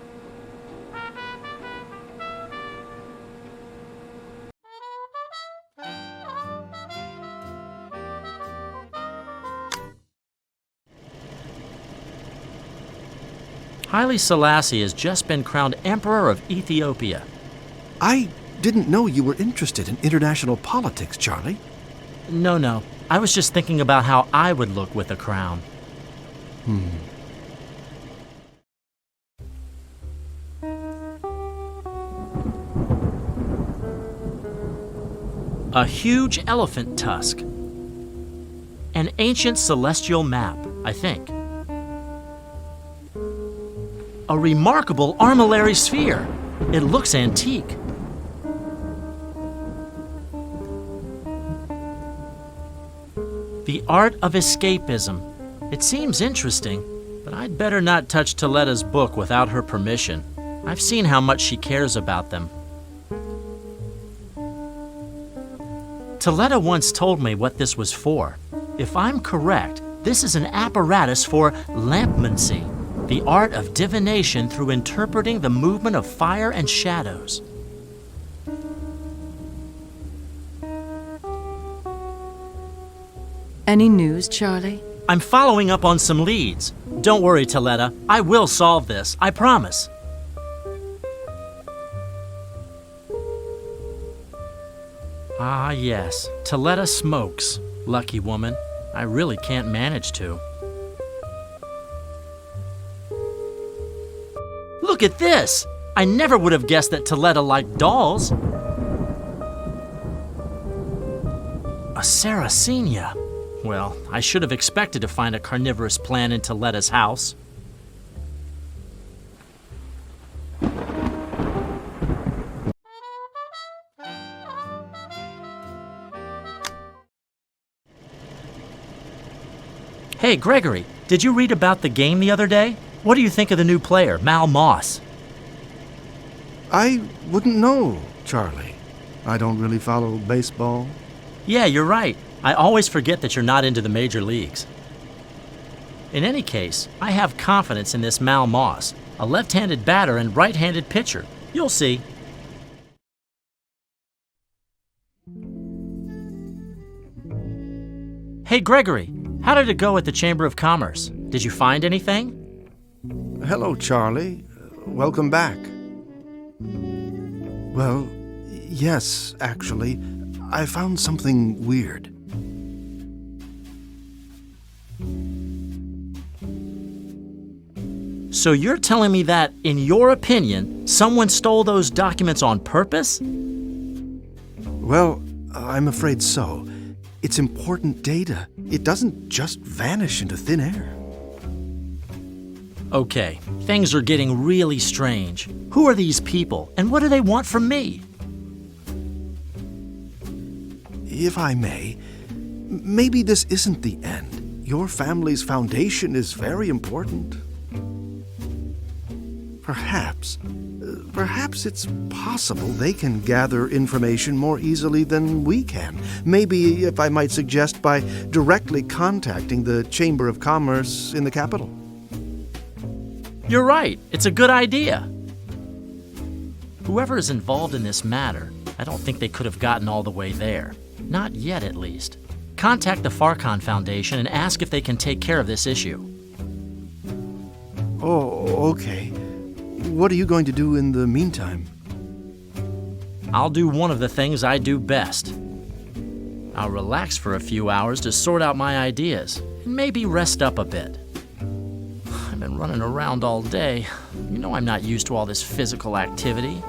Haile Selassie has just been crowned Emperor of Ethiopia. I didn't know you were interested in international politics, Charlie. No. I was just thinking about how I would look with a crown. A huge elephant tusk. An ancient celestial map, I think. A remarkable armillary sphere. It looks antique. The art of escapism. It seems interesting, but I'd better not touch Teleta's book without her permission. I've seen how much she cares about them. Teleta once told me what this was for. If I'm correct, this is an apparatus for lampmancy, the art of divination through interpreting the movement of fire and shadows. Any news, Charlie? I'm following up on some leads. Don't worry, Teleta. I will solve this. I promise. Ah, yes. Teleta smokes. Lucky woman. I really can't manage to. Look at this! I never would have guessed that Teleta liked dolls. A Sarracenia. Well, I should have expected to find a carnivorous plant in Teleta's house. Hey, Gregory, did you read about the game the other day? What do you think of the new player, Mal Moss? I wouldn't know, Charlie. I don't really follow baseball. Yeah, you're right. I always forget that you're not into the major leagues. In any case, I have confidence in this Mal Moss, a left-handed batter and right-handed pitcher. You'll see. Hey, Gregory, how did it go at the Chamber of Commerce? Did you find anything? Hello, Charlie. Welcome back. Well, yes, actually. I found something weird. So you're telling me that, in your opinion, someone stole those documents on purpose? Well, I'm afraid so. It's important data. It doesn't just vanish into thin air. Okay, things are getting really strange. Who are these people, and what do they want from me? If I may, maybe this isn't the end. Your family's foundation is very important. Perhaps it's possible they can gather information more easily than we can. Maybe, if I might suggest, by directly contacting the Chamber of Commerce in the capital. You're right, it's a good idea. Whoever is involved in this matter, I don't think they could have gotten all the way there. Not yet, at least. Contact the Farcon Foundation and ask if they can take care of this issue. Oh, okay. What are you going to do in the meantime? I'll do one of the things I do best. I'll relax for a few hours to sort out my ideas, and maybe rest up a bit. I've been running around all day. You know I'm not used to all this physical activity.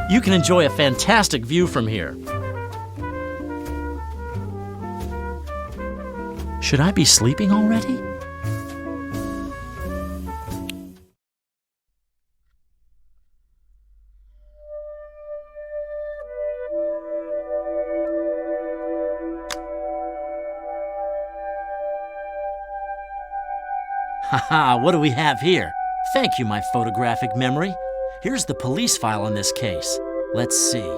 You can enjoy a fantastic view from here. Should I be sleeping already? Haha, what do we have here? Thank you, my photographic memory. Here's the police file on this case. Let's see.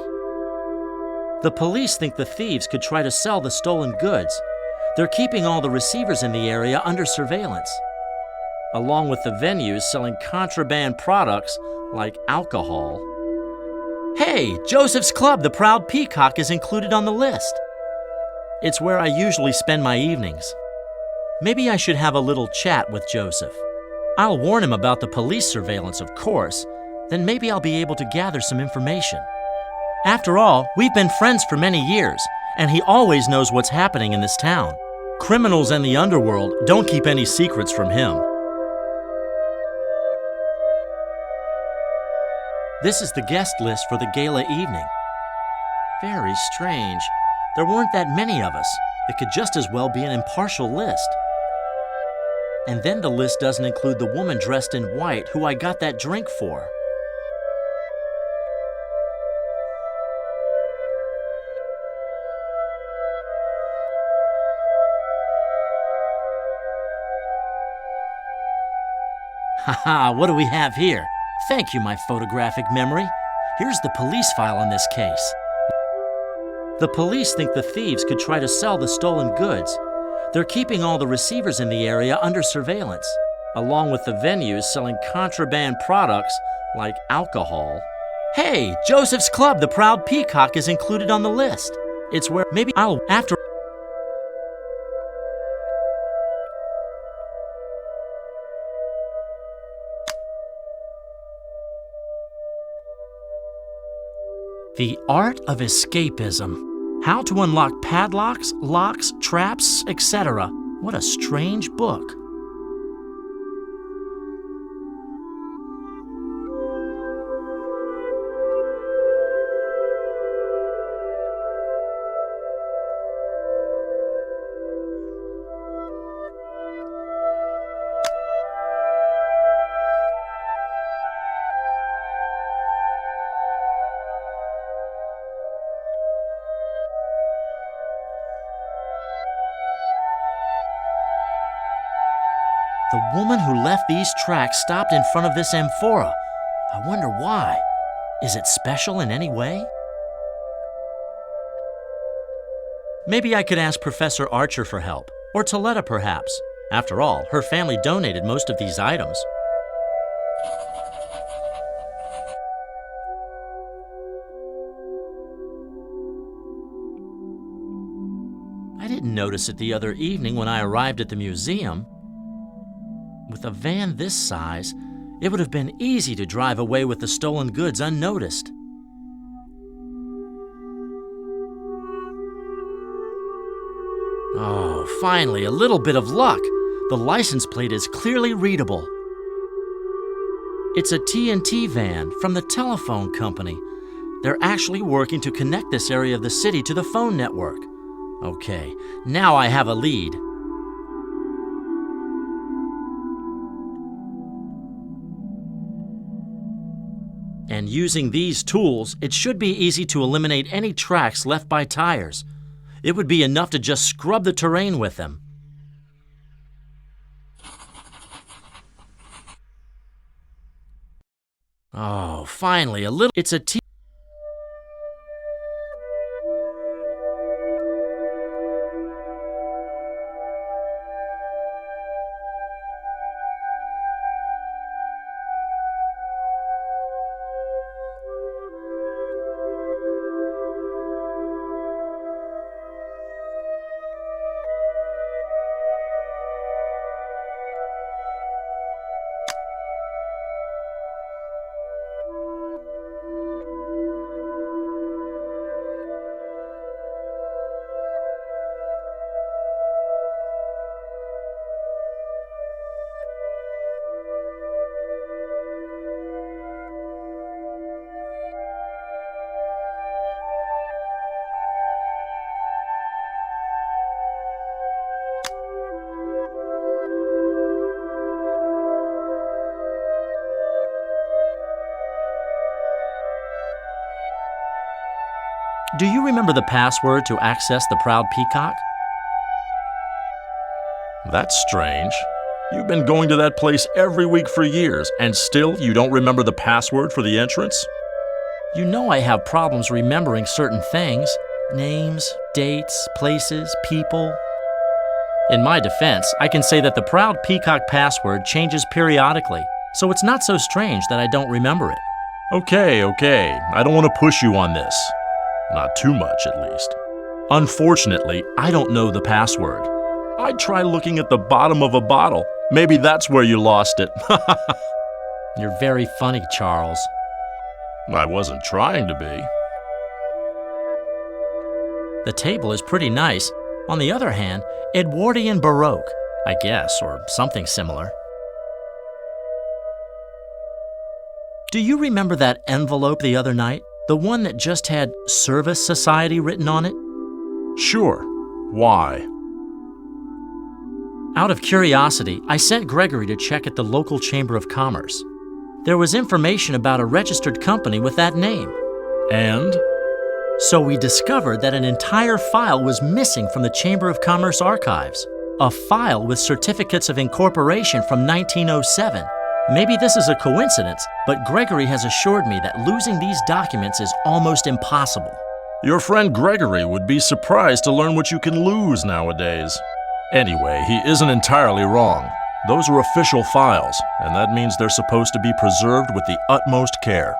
The police think the thieves could try to sell the stolen goods. They're keeping all the receivers in the area under surveillance, along with the venues selling contraband products like alcohol. Hey, Joseph's Club, the Proud Peacock, is included on the list. It's where I usually spend my evenings. Maybe I should have a little chat with Joseph. I'll warn him about the police surveillance, of course. Then maybe I'll be able to gather some information. After all, we've been friends for many years, and he always knows what's happening in this town. Criminals and the Underworld don't keep any secrets from him. This is the guest list for the gala evening. Very strange. There weren't that many of us. It could just as well be an impartial list. And then the list doesn't include the woman dressed in white who I got that drink for. Haha, what do we have here? Thank you, my photographic memory. Here's the police file on this case. The police think the thieves could try to sell the stolen goods. They're keeping all the receivers in the area under surveillance, along with the venues selling contraband products like alcohol. Hey, Joseph's Club, the Proud Peacock, is included on the list. It's where maybe I'll after. The Art of Escapism. How to unlock padlocks, locks, traps, etc. What a strange book. The woman who left these tracks stopped in front of this amphora. I wonder why. Is it special in any way? Maybe I could ask Professor Archer for help, or Teleta perhaps. After all, her family donated most of these items. I didn't notice it the other evening when I arrived at the museum. With a van this size, It would have been easy to drive away with the stolen goods unnoticed. Oh, finally, a little bit of luck. The license plate is clearly readable. It's a TNT van from the telephone company. They're actually working to connect this area of the city to the phone network. Okay, now I have a lead. And using these tools, it should be easy to eliminate any tracks left by tires. It would be enough to just scrub the terrain with them. Oh, finally, a little... It's a Do you remember the password to access the Proud Peacock? That's strange. You've been going to that place every week for years, and still you don't remember the password for the entrance? You know I have problems remembering certain things. Names, dates, places, people. In my defense, I can say that the Proud Peacock password changes periodically, so it's not so strange that I don't remember it. Okay, I don't want to push you on this. Not too much, at least. Unfortunately, I don't know the password. I'd try looking at the bottom of a bottle. Maybe that's where you lost it. You're very funny, Charles. I wasn't trying to be. The table is pretty nice. On the other hand, Edwardian Baroque, I guess, or something similar. Do you remember that envelope the other night? The one that just had Service Society written on it? Sure. Why? Out of curiosity, I sent Gregory to check at the local Chamber of Commerce. There was information about a registered company with that name. And? So we discovered that an entire file was missing from the Chamber of Commerce archives. A file with certificates of incorporation from 1907. Maybe this is a coincidence, but Gregory has assured me that losing these documents is almost impossible. Your friend Gregory would be surprised to learn what you can lose nowadays. Anyway, he isn't entirely wrong. Those are official files, and that means they're supposed to be preserved with the utmost care.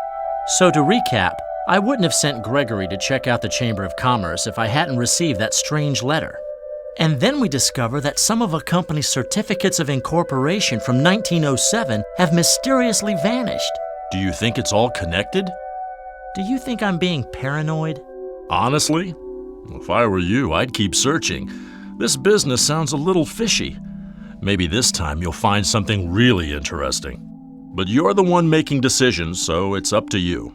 So to recap, I wouldn't have sent Gregory to check out the Chamber of Commerce if I hadn't received that strange letter. And then we discover that some of a company's certificates of incorporation from 1907 have mysteriously vanished. Do you think it's all connected? Do you think I'm being paranoid? Honestly, if I were you, I'd keep searching. This business sounds a little fishy. Maybe this time you'll find something really interesting. But you're the one making decisions, so it's up to you.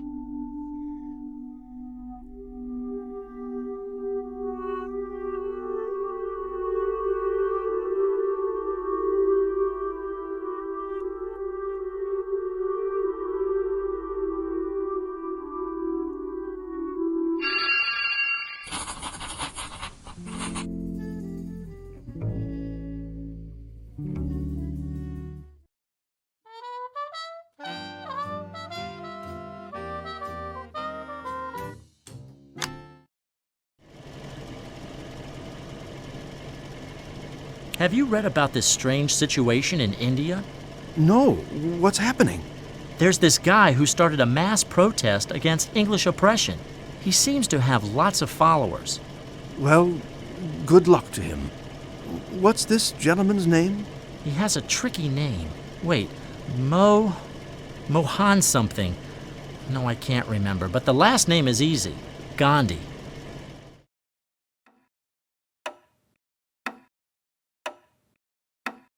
Have you read about this strange situation in India? No, what's happening? There's this guy who started a mass protest against English oppression. He seems to have lots of followers. Well, good luck to him. What's this gentleman's name? He has a tricky name. Wait, Mo Mohan something. No, I can't remember, but the last name is easy. Gandhi.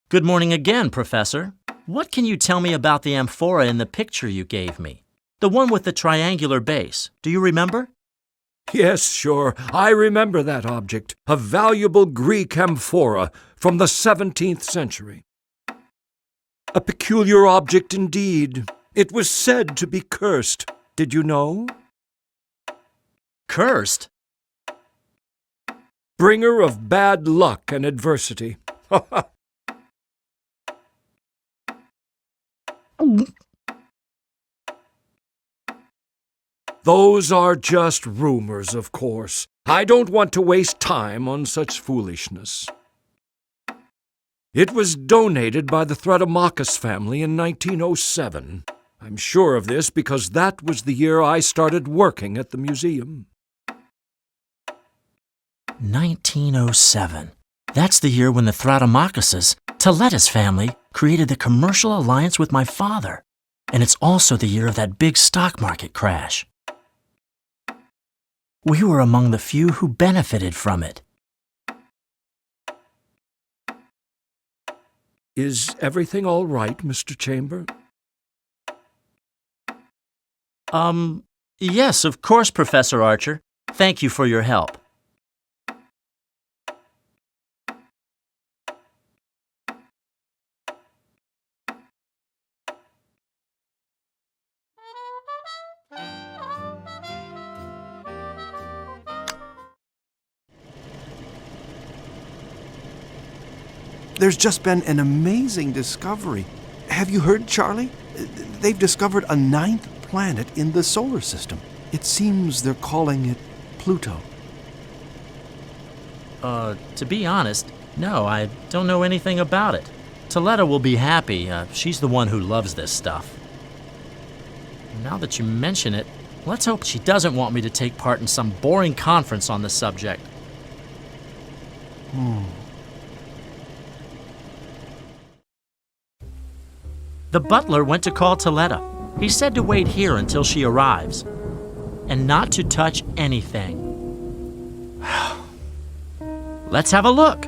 Good morning again, Professor. What can you tell me about the amphora in the picture you gave me? The one with the triangular base. Do you remember? Yes, sure. I remember that object. A valuable Greek amphora from the 17th century. A peculiar object indeed. It was said to be cursed. Did you know? Cursed? Bringer of bad luck and adversity. Those are just rumors, of course. I don't want to waste time on such foolishness. It was donated by the Thratomachus family in 1907. I'm sure of this because that was the year I started working at the museum. 1907. That's the year when the Thratomachus, Teleta's family, created the commercial alliance with my father. And it's also the year of that big stock market crash. We were among the few who benefited from it. Is everything all right, Mr. Chamber? Yes, of course, Professor Archer. Thank you for your help. There's just been an amazing discovery. Have you heard, Charlie? They've discovered a 9th planet in the solar system. It seems they're calling it Pluto. To be honest, no, I don't know anything about it. Teleta will be happy. She's the one who loves this stuff. Now that you mention it, let's hope she doesn't want me to take part in some boring conference on the subject. The butler went to call Teleta. He said to wait here until she arrives, and not to touch anything. Let's have a look.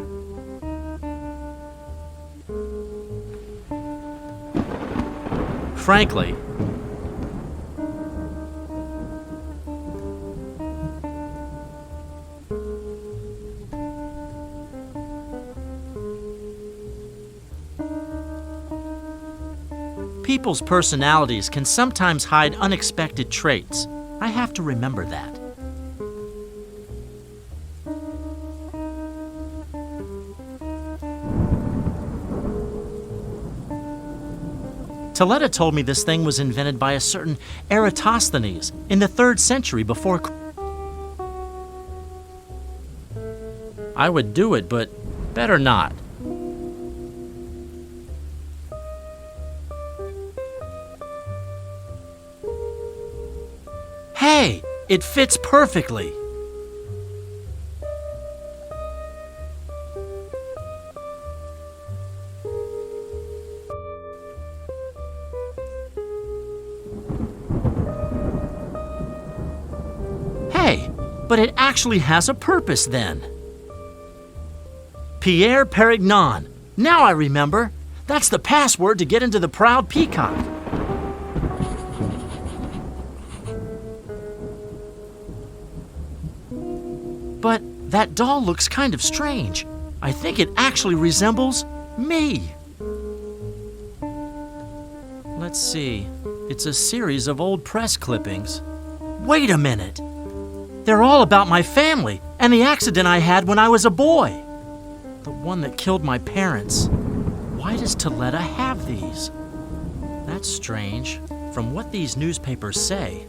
Frankly, people's personalities can sometimes hide unexpected traits. I have to remember that. Teleta told me this thing was invented by a certain Eratosthenes in the 3rd century before. I would do it, but better not. Hey, it fits perfectly. Hey, but it actually has a purpose then. Pierre Perignon. Now I remember. That's the password to get into the Proud Peacock. But that doll looks kind of strange. I think it actually resembles me. Let's see. It's a series of old press clippings. Wait a minute. They're all about my family and the accident I had when I was a boy. The one that killed my parents. Why does Teleta have these? That's strange. From what these newspapers say,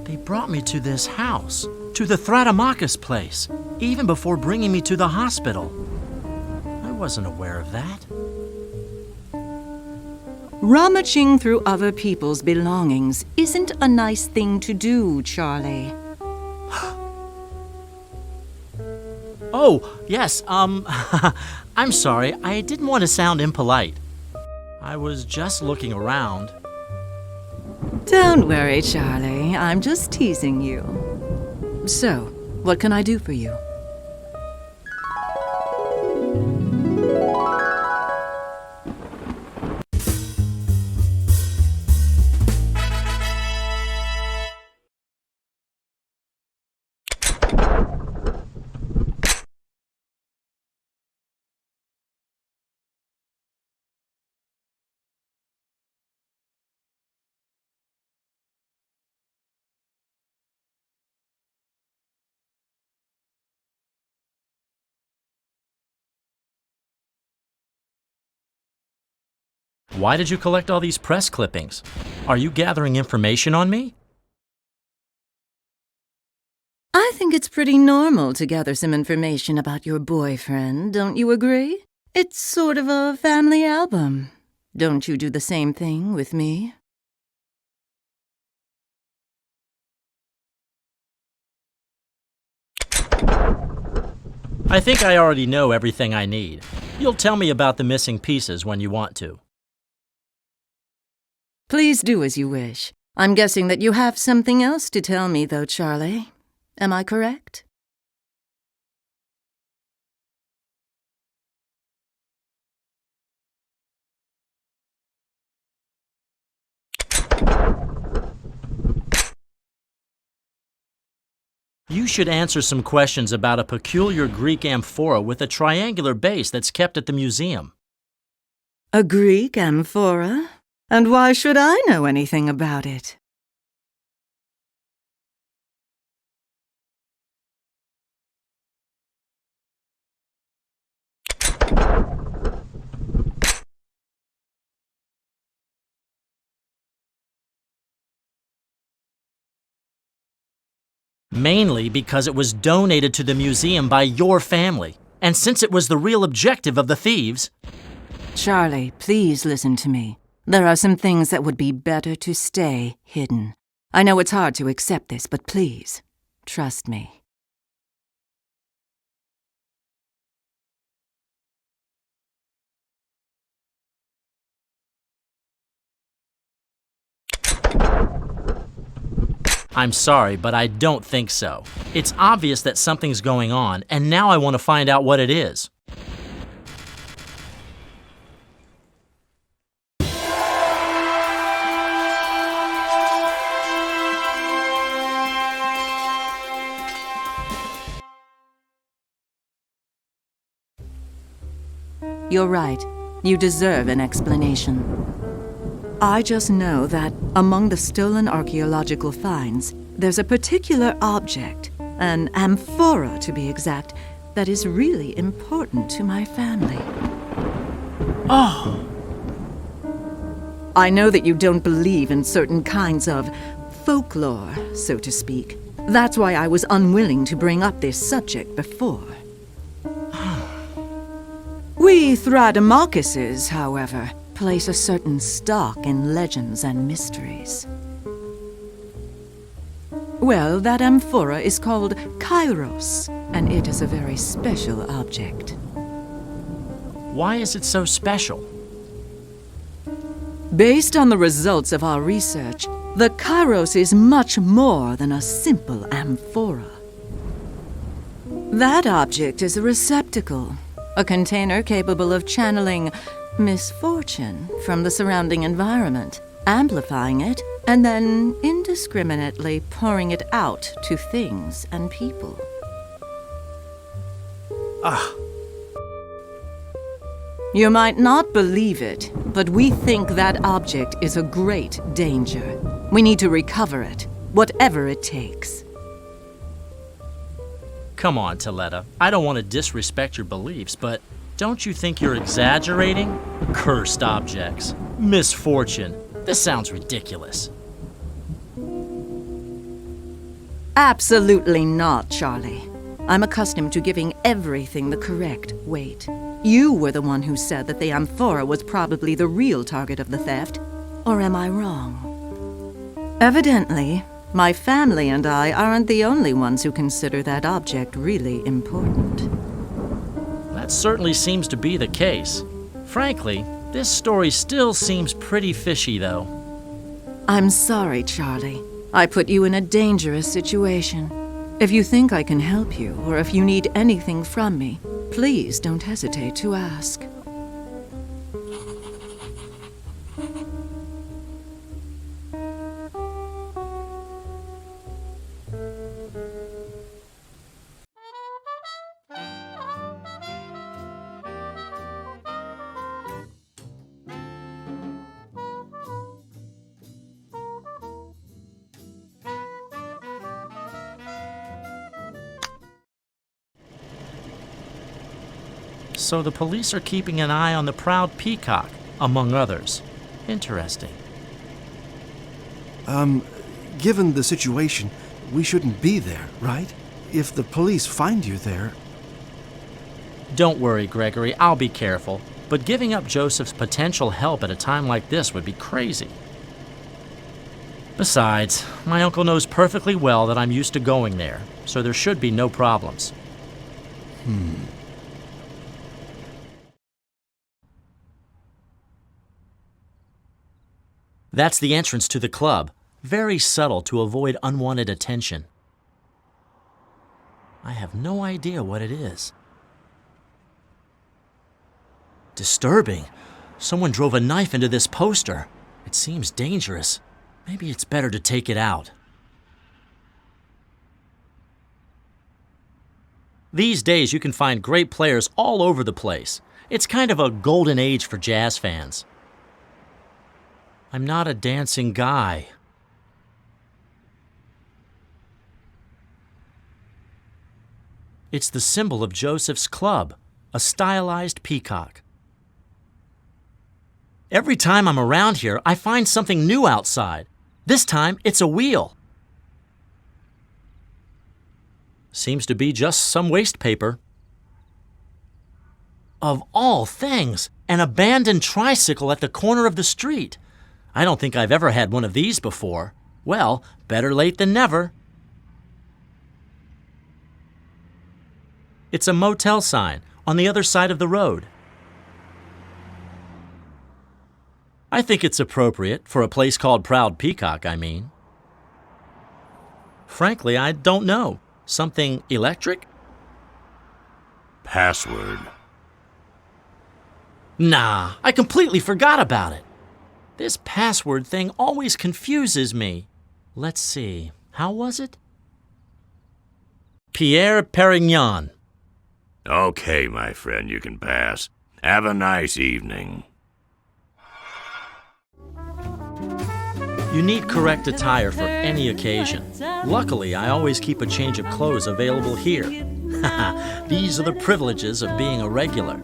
they brought me to this house, to the Thratomachus place, even before bringing me to the hospital. I wasn't aware of that. Rummaging through other people's belongings isn't a nice thing to do, Charlie. Oh, yes, I'm sorry. I didn't want to sound impolite. I was just looking around. Don't worry, Charlie. I'm just teasing you. So, what can I do for you? Why did you collect all these press clippings? Are you gathering information on me? I think it's pretty normal to gather some information about your boyfriend, don't you agree? It's sort of a family album. Don't you do the same thing with me? I think I already know everything I need. You'll tell me about the missing pieces when you want to. Please do as you wish. I'm guessing that you have something else to tell me, though, Charlie. Am I correct? You should answer some questions about a peculiar Greek amphora with a triangular base that's kept at the museum. A Greek amphora? And why should I know anything about it? Mainly because it was donated to the museum by your family, and since it was the real objective of the thieves. Charlie, please listen to me. There are some things that would be better to stay hidden. I know it's hard to accept this, but please, trust me. I'm sorry, but I don't think so. It's obvious that something's going on, and now I want to find out what it is. You're right. You deserve an explanation. I just know that among the stolen archaeological finds, there's a particular object, an amphora to be exact, that is really important to my family. Oh! I know that you don't believe in certain kinds of folklore, so to speak. That's why I was unwilling to bring up this subject before. We Thradomachuses, however, place a certain stock in legends and mysteries. Well, that amphora is called Kairos, and it is a very special object. Why is it so special? Based on the results of our research, the Kairos is much more than a simple amphora. That object is a receptacle, a container capable of channeling misfortune from the surrounding environment, amplifying it, and then indiscriminately pouring it out to things and people. You might not believe it, but we think that object is a great danger. We need to recover it, whatever it takes. Come on, Teleta. I don't want to disrespect your beliefs, but don't you think you're exaggerating? Cursed objects. Misfortune. This sounds ridiculous. Absolutely not, Charlie. I'm accustomed to giving everything the correct weight. You were the one who said that the amphora was probably the real target of the theft. Or am I wrong? Evidently, my family and I aren't the only ones who consider that object really important. That certainly seems to be the case. Frankly, this story still seems pretty fishy, though. I'm sorry, Charlie. I put you in a dangerous situation. If you think I can help you, or if you need anything from me, please don't hesitate to ask. So the police are keeping an eye on the proud peacock, among others. Interesting. Given the situation, we shouldn't be there, right? If the police find you there... Don't worry, Gregory, I'll be careful. But giving up Joseph's potential help at a time like this would be crazy. Besides, my uncle knows perfectly well that I'm used to going there, so there should be no problems. That's the entrance to the club, very subtle to avoid unwanted attention. I have no idea what it is. Disturbing. Someone drove a knife into this poster. It seems dangerous. Maybe it's better to take it out. These days you can find great players all over the place. It's kind of a golden age for jazz fans. I'm not a dancing guy. It's the symbol of Joseph's club, a stylized peacock. Every time I'm around here, I find something new outside. This time, it's a wheel. Seems to be just some waste paper. Of all things, an abandoned tricycle at the corner of the street. I don't think I've ever had one of these before. Well, better late than never. It's a motel sign on the other side of the road. I think it's appropriate for a place called Proud Peacock, I mean. Frankly, I don't know. Something electric? Password. Nah, I completely forgot about it. This password thing always confuses me. Let's see, how was it? Pierre Perignon. Okay, my friend, you can pass. Have a nice evening. You need correct attire for any occasion. Luckily, I always keep a change of clothes available here. These are the privileges of being a regular.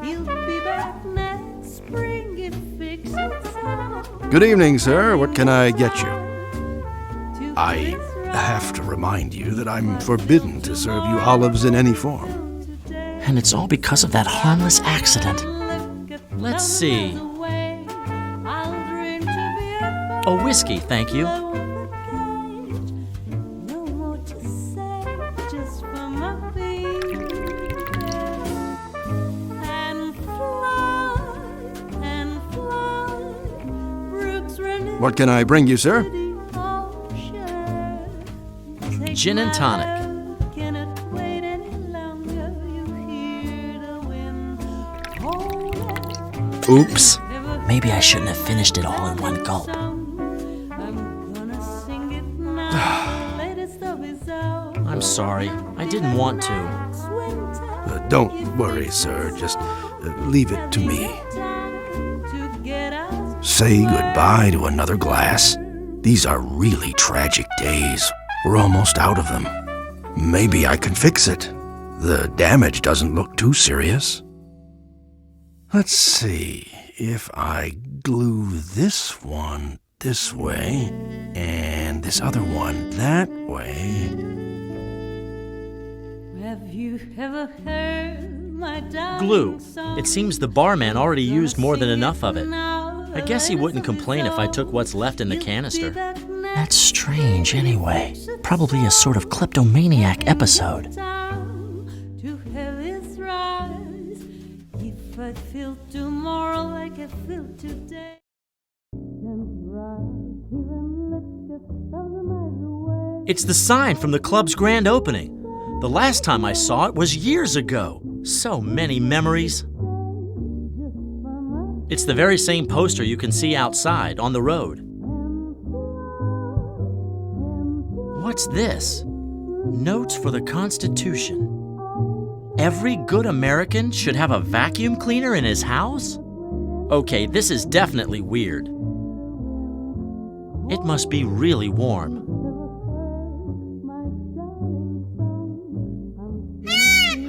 Good evening, sir. What can I get you? I have to remind you that I'm forbidden to serve you olives in any form. And it's all because of that harmless accident. Let's see. A whiskey, thank you. What can I bring you, sir? Gin and tonic. Oops. Maybe I shouldn't have finished it all in one gulp. I'm sorry. I didn't want to. Don't worry, sir. Just leave it to me. Say goodbye to another glass. These are really tragic days. We're almost out of them. Maybe I can fix it. The damage doesn't look too serious. Let's see. If I glue this one this way and this other one that way. Have you ever heard my Glue. It seems the barman already used more than enough of it. I guess he wouldn't complain if I took what's left in the canister. That's strange anyway. Probably a sort of kleptomaniac episode. If I feel tomorrow like I feel today, then right, even It's the sign from the club's grand opening. The last time I saw it was years ago. So many memories. It's the very same poster you can see outside on the road. What's this? Notes for the Constitution. Every good American should have a vacuum cleaner in his house? Okay, this is definitely weird. It must be really warm.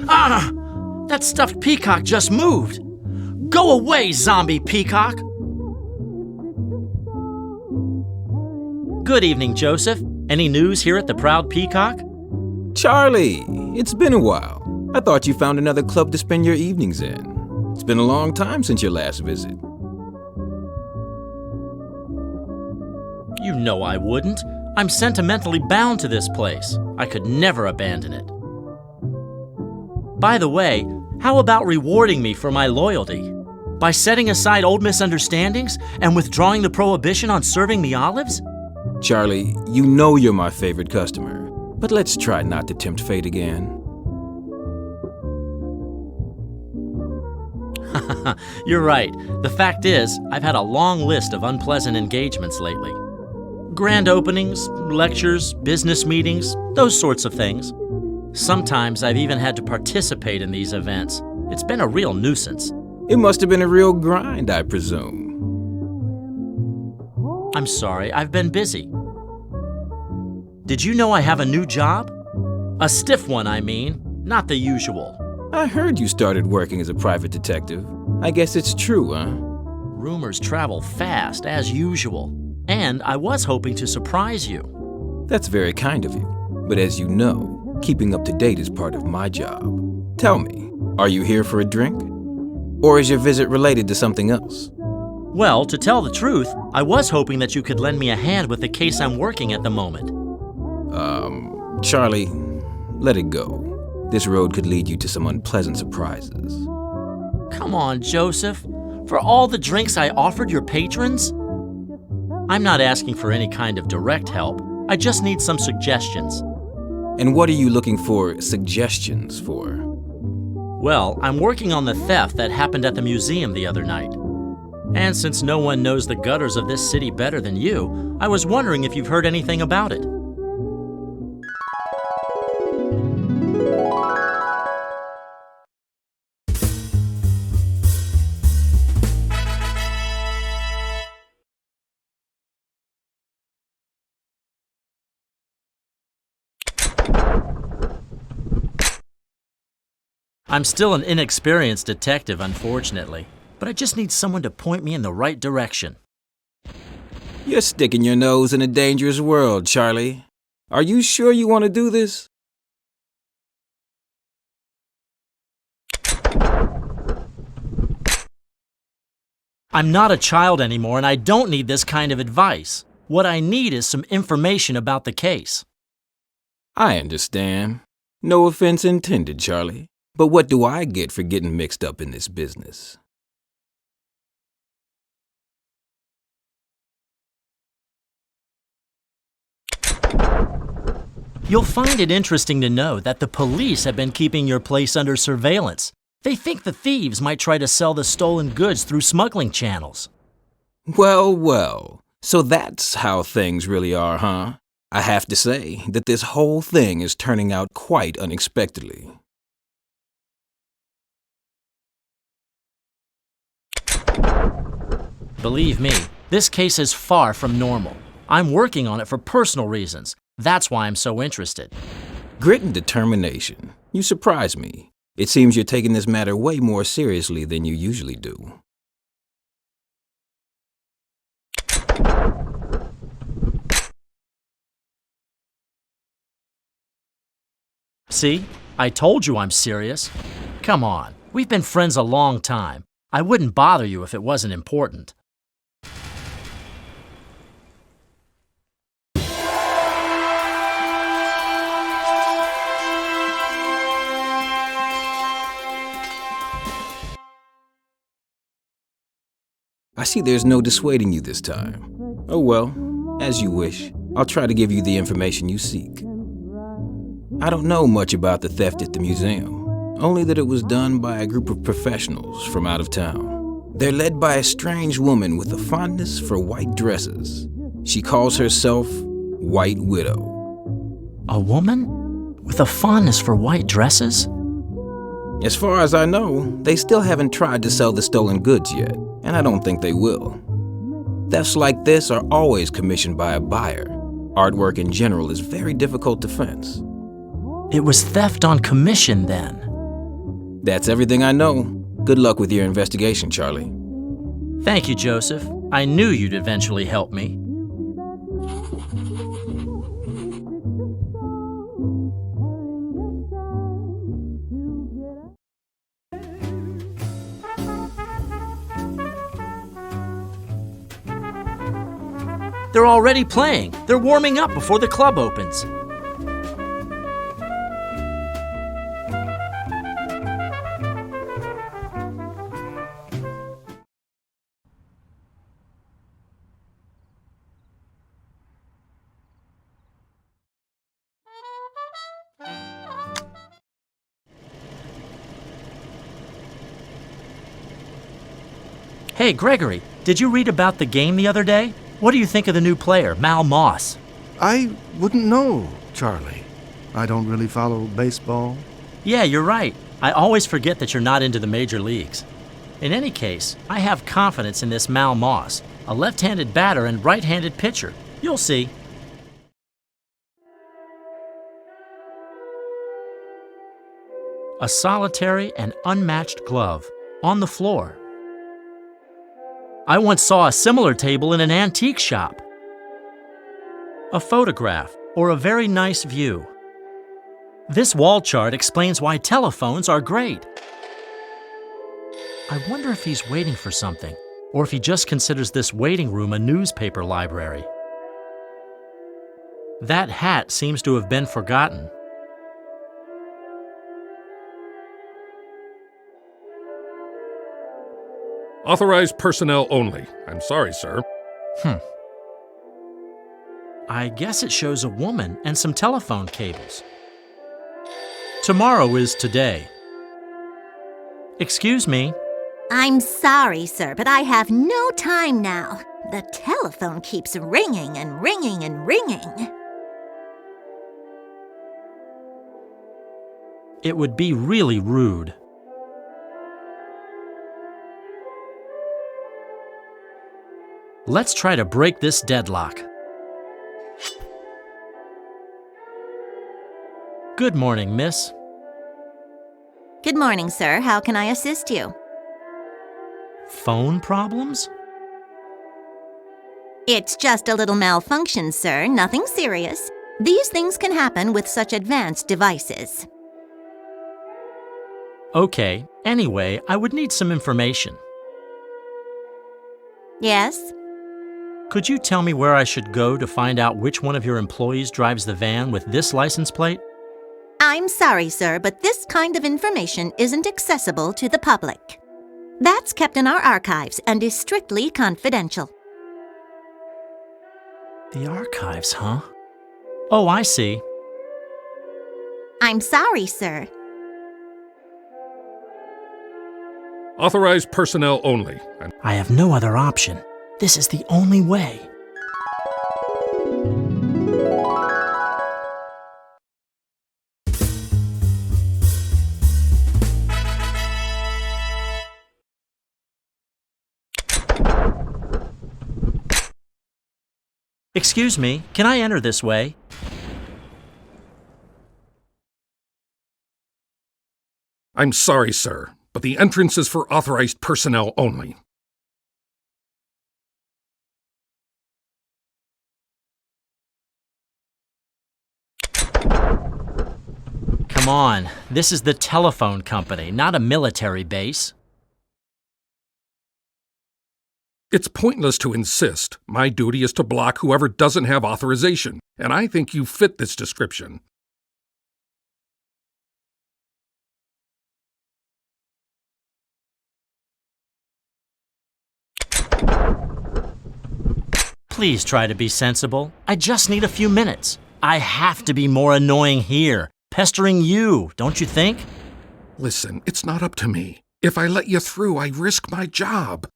Ah! That stuffed peacock just moved! Go away, zombie peacock! Good evening, Joseph. Any news here at the Proud Peacock? Charlie, it's been a while. I thought you found another club to spend your evenings in. It's been a long time since your last visit. You know I wouldn't. I'm sentimentally bound to this place. I could never abandon it. By the way, how about rewarding me for my loyalty? By setting aside old misunderstandings and withdrawing the prohibition on serving me olives? Charlie, you know you're my favorite customer, but let's try not to tempt fate again. You're right. The fact is, I've had a long list of unpleasant engagements lately. Grand openings, lectures, business meetings, those sorts of things. Sometimes I've even had to participate in these events. It's been a real nuisance. It must have been a real grind, I presume. I'm sorry, I've been busy. Did you know I have a new job? A stiff one, I mean, not the usual. I heard you started working as a private detective. I guess it's true, huh? Rumors travel fast, as usual. And I was hoping to surprise you. That's very kind of you. But as you know, keeping up to date is part of my job. Tell me, are you here for a drink? Or is your visit related to something else? Well, to tell the truth, I was hoping that you could lend me a hand with the case I'm working at the moment. Charlie, let it go. This road could lead you to some unpleasant surprises. Come on, Joseph. For all the drinks I offered your patrons? I'm not asking for any kind of direct help. I just need some suggestions. And what are you looking for suggestions for? Well, I'm working on the theft that happened at the museum the other night. And since no one knows the gutters of this city better than you, I was wondering if you've heard anything about it. I'm still an inexperienced detective, unfortunately, but I just need someone to point me in the right direction. You're sticking your nose in a dangerous world, Charlie. Are you sure you want to do this? I'm not a child anymore, and I don't need this kind of advice. What I need is some information about the case. I understand. No offense intended, Charlie. But what do I get for getting mixed up in this business? You'll find it interesting to know that the police have been keeping your place under surveillance. They think the thieves might try to sell the stolen goods through smuggling channels. Well. So that's how things really are, huh? I have to say that this whole thing is turning out quite unexpectedly. Believe me, this case is far from normal. I'm working on it for personal reasons. That's why I'm so interested. Grit and determination. You surprise me. It seems you're taking this matter way more seriously than you usually do. See? I told you I'm serious. Come on, we've been friends a long time. I wouldn't bother you if it wasn't important. I see there's no dissuading you this time. Oh well, as you wish. I'll try to give you the information you seek. I don't know much about the theft at the museum, only that it was done by a group of professionals from out of town. They're led by a strange woman with a fondness for white dresses. She calls herself White Widow. A woman? With a fondness for white dresses? As far as I know, they still haven't tried to sell the stolen goods yet, and I don't think they will. Thefts like this are always commissioned by a buyer. Artwork in general is very difficult to fence. It was theft on commission then. That's everything I know. Good luck with your investigation, Charlie. Thank you, Joseph. I knew you'd eventually help me. They're already playing. They're warming up before the club opens. Hey, Gregory, did you read about the game the other day? What do you think of the new player, Mal Moss? I wouldn't know, Charlie. I don't really follow baseball. Yeah, you're right. I always forget that you're not into the major leagues. In any case, I have confidence in this Mal Moss, a left-handed batter and right-handed pitcher. You'll see. A solitary and unmatched glove on the floor. I once saw a similar table in an antique shop. A photograph or a very nice view. This wall chart explains why telephones are great. I wonder if he's waiting for something, or if he just considers this waiting room a newspaper library. That hat seems to have been forgotten. Authorized personnel only. I'm sorry, sir. I guess it shows a woman and some telephone cables. Tomorrow is today. Excuse me. I'm sorry, sir, but I have no time now. The telephone keeps ringing and ringing and ringing. It would be really rude. Let's try to break this deadlock. Good morning, miss. Good morning, sir. How can I assist you? Phone problems? It's just a little malfunction, sir. Nothing serious. These things can happen with such advanced devices. Okay, anyway, I would need some information. Yes? Could you tell me where I should go to find out which one of your employees drives the van with this license plate? I'm sorry, sir, but this kind of information isn't accessible to the public. That's kept in our archives and is strictly confidential. The archives, huh? Oh, I see. I'm sorry, sir. Authorized personnel only. I have no other option. This is the only way. Excuse me, can I enter this way? I'm sorry, sir, but the entrance is for authorized personnel only. Come on, this is the telephone company, not a military base. It's pointless to insist. My duty is to block whoever doesn't have authorization, and I think you fit this description. Please try to be sensible. I just need a few minutes. I have to be more annoying here, pestering you, don't you think? Listen, it's not up to me. If I let you through, I risk my job.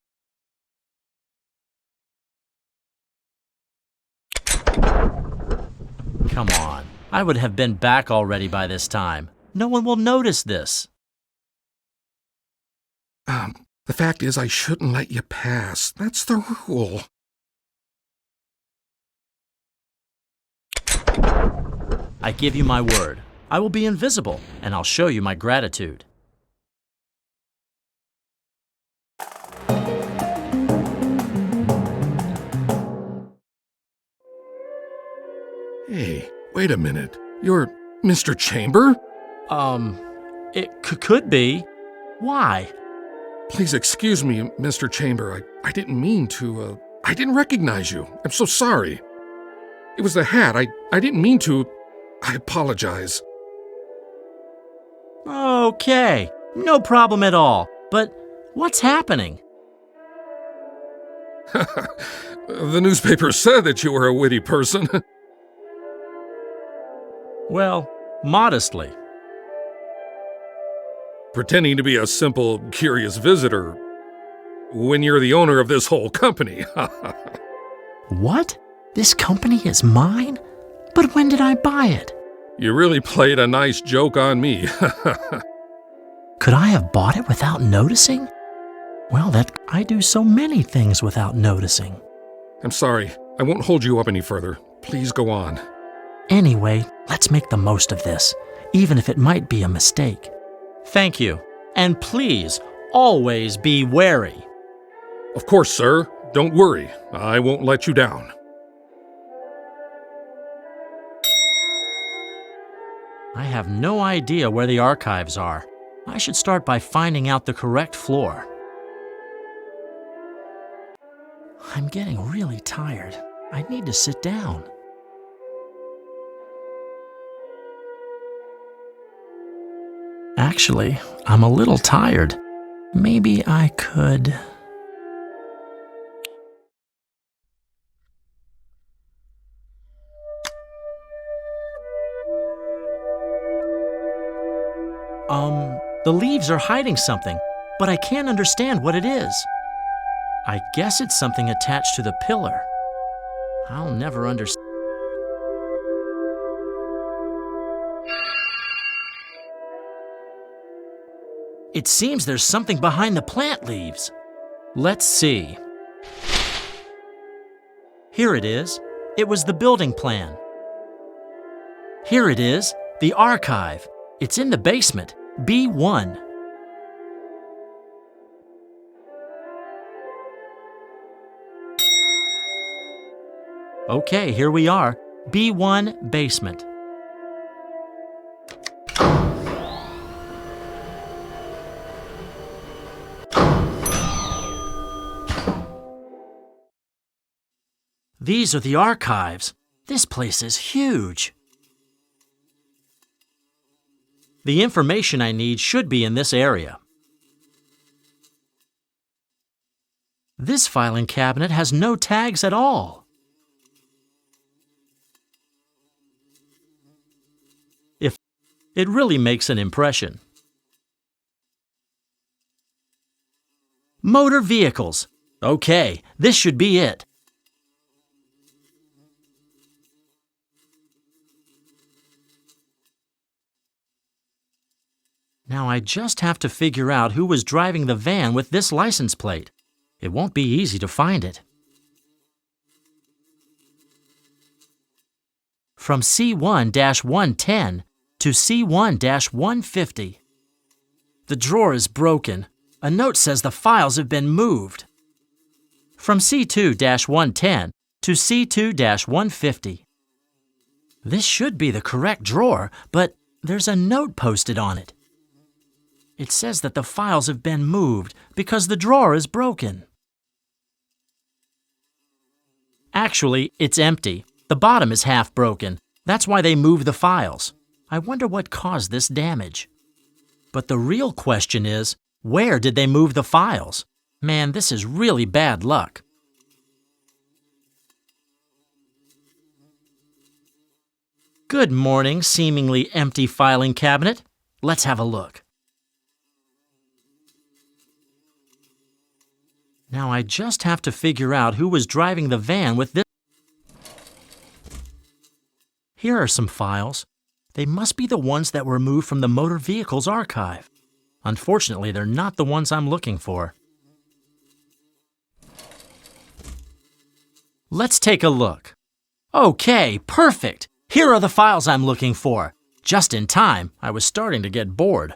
Come on. I would have been back already by this time. No one will notice this. The fact is, I shouldn't let you pass. That's the rule. I give you my word. I will be invisible, and I'll show you my gratitude. Hey, wait a minute. You're Mr. Chamber? It could be. Why? Please excuse me, Mr. Chamber. I didn't mean to, I didn't recognize you. I'm so sorry. It was the hat. I didn't mean to. I apologize. Okay, no problem at all. But what's happening? The newspaper said that you were a witty person. Well, modestly. Pretending to be a simple, curious visitor when you're the owner of this whole company. What? This company is mine? But when did I buy it? You really played a nice joke on me. Could I have bought it without noticing? Well, I do so many things without noticing. I'm sorry. I won't hold you up any further. Please go on. Anyway, let's make the most of this, even if it might be a mistake. Thank you. And please, always be wary. Of course, sir. Don't worry. I won't let you down. I have no idea where the archives are. I should start by finding out the correct floor. I'm getting really tired. I need to sit down. Actually, I'm a little tired. Maybe I could... The leaves are hiding something, but I can't understand what it is. I guess it's something attached to the pillar. I'll never understand. It seems there's something behind the plant leaves. Let's see. Here it is. It was the building plan. Here it is, the archive. It's in the basement, B1. Okay, here we are, B1 basement. These are the archives. This place is huge. The information I need should be in this area. This filing cabinet has no tags at all. It really makes an impression. Motor vehicles. Okay, this should be it. Now I just have to figure out who was driving the van with this license plate. It won't be easy to find it. From C1-110 to C1-150. The drawer is broken. A note says the files have been moved. From C2-110 to C2-150. This should be the correct drawer, but there's a note posted on it. It says that the files have been moved because the drawer is broken. Actually, it's empty. The bottom is half broken. That's why they moved the files. I wonder what caused this damage. But the real question is, where did they move the files? Man, this is really bad luck. Good morning, seemingly empty filing cabinet. Let's have a look. Now I just have to figure out who was driving the van with this. Here are some files. They must be the ones that were moved from the motor vehicles archive. Unfortunately, they're not the ones I'm looking for. Let's take a look. Okay, perfect. Here are the files I'm looking for. Just in time. I was starting to get bored.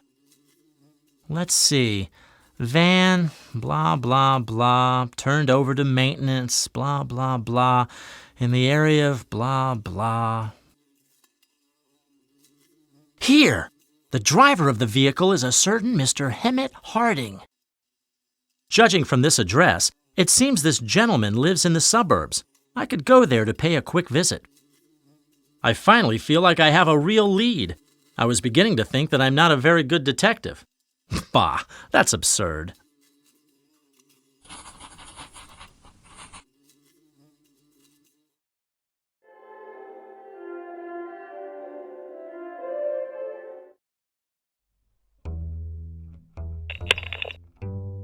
Let's see. Van, blah, blah, blah, turned over to maintenance, blah, blah, blah, in the area of blah, blah. Here! The driver of the vehicle is a certain Mr. Hemet Harding. Judging from this address, it seems this gentleman lives in the suburbs. I could go there to pay a quick visit. I finally feel like I have a real lead. I was beginning to think that I'm not a very good detective. Bah, that's absurd.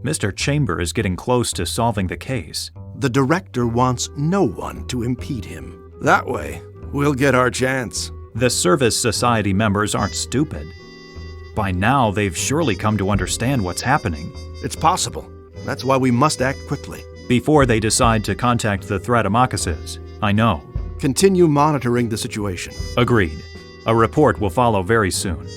Mr. Chamber is getting close to solving the case. The director wants no one to impede him. That way, we'll get our chance. The Service Society members aren't stupid. By now, they've surely come to understand what's happening. It's possible. That's why we must act quickly. Before they decide to contact the Thradomachuses, I know. Continue monitoring the situation. Agreed. A report will follow very soon.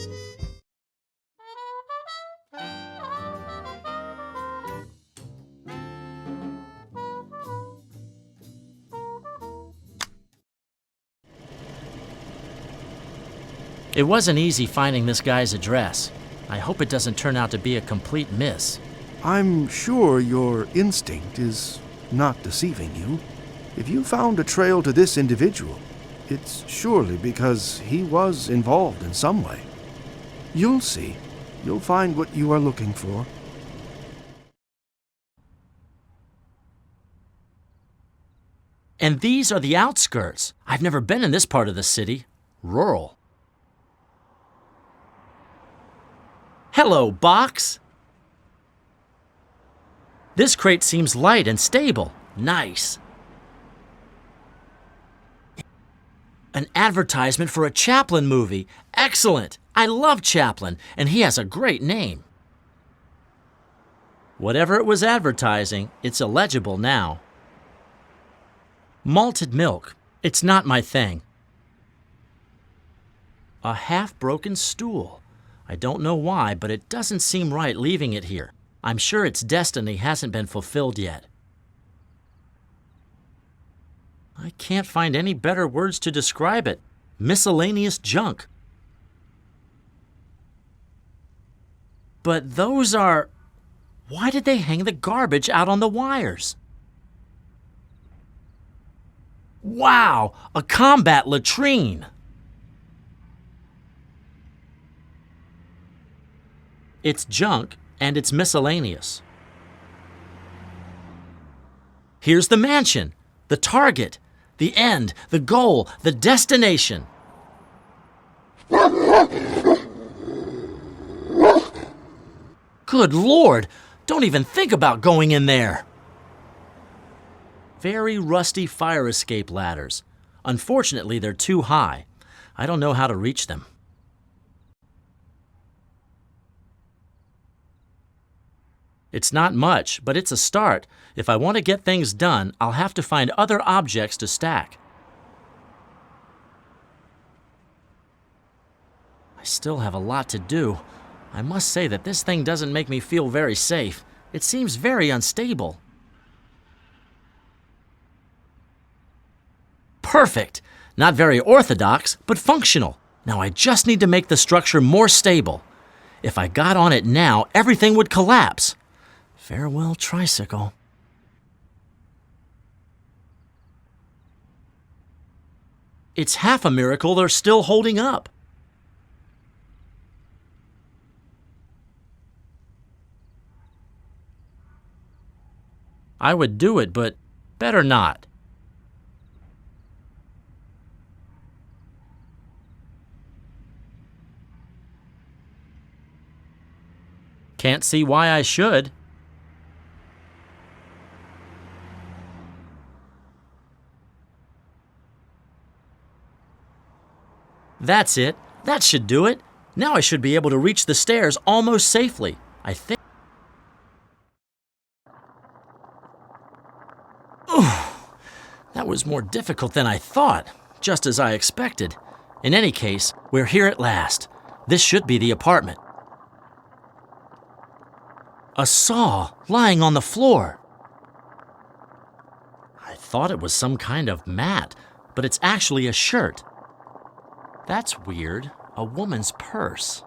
It wasn't easy finding this guy's address. I hope it doesn't turn out to be a complete miss. I'm sure your instinct is not deceiving you. If you found a trail to this individual, it's surely because he was involved in some way. You'll see. You'll find what you are looking for. And these are the outskirts. I've never been in this part of the city. Rural. Hello, box. This crate seems light and stable. Nice. An advertisement for a Chaplin movie. Excellent. I love Chaplin, and he has a great name. Whatever it was advertising, it's illegible now. Malted milk. It's not my thing. A half-broken stool. I don't know why, but it doesn't seem right leaving it here. I'm sure its destiny hasn't been fulfilled yet. I can't find any better words to describe it. Miscellaneous junk. But those are... Why did they hang the garbage out on the wires? Wow! A combat latrine! It's junk, and it's miscellaneous. Here's the mansion, the target, the end, the goal, the destination. Good Lord! Don't even think about going in there! Very rusty fire escape ladders. Unfortunately, they're too high. I don't know how to reach them. It's not much, but it's a start. If I want to get things done, I'll have to find other objects to stack. I still have a lot to do. I must say that this thing doesn't make me feel very safe. It seems very unstable. Perfect! Not very orthodox, but functional. Now I just need to make the structure more stable. If I got on it now, everything would collapse. Farewell, tricycle. It's half a miracle they're still holding up. I would do it, but better not. Can't see why I should. That's it. That should do it. Now I should be able to reach the stairs almost safely, I think. That was more difficult than I thought, just as I expected. In any case, we're here at last. This should be the apartment. A saw lying on the floor. I thought it was some kind of mat, but it's actually a shirt. That's weird. A woman's purse.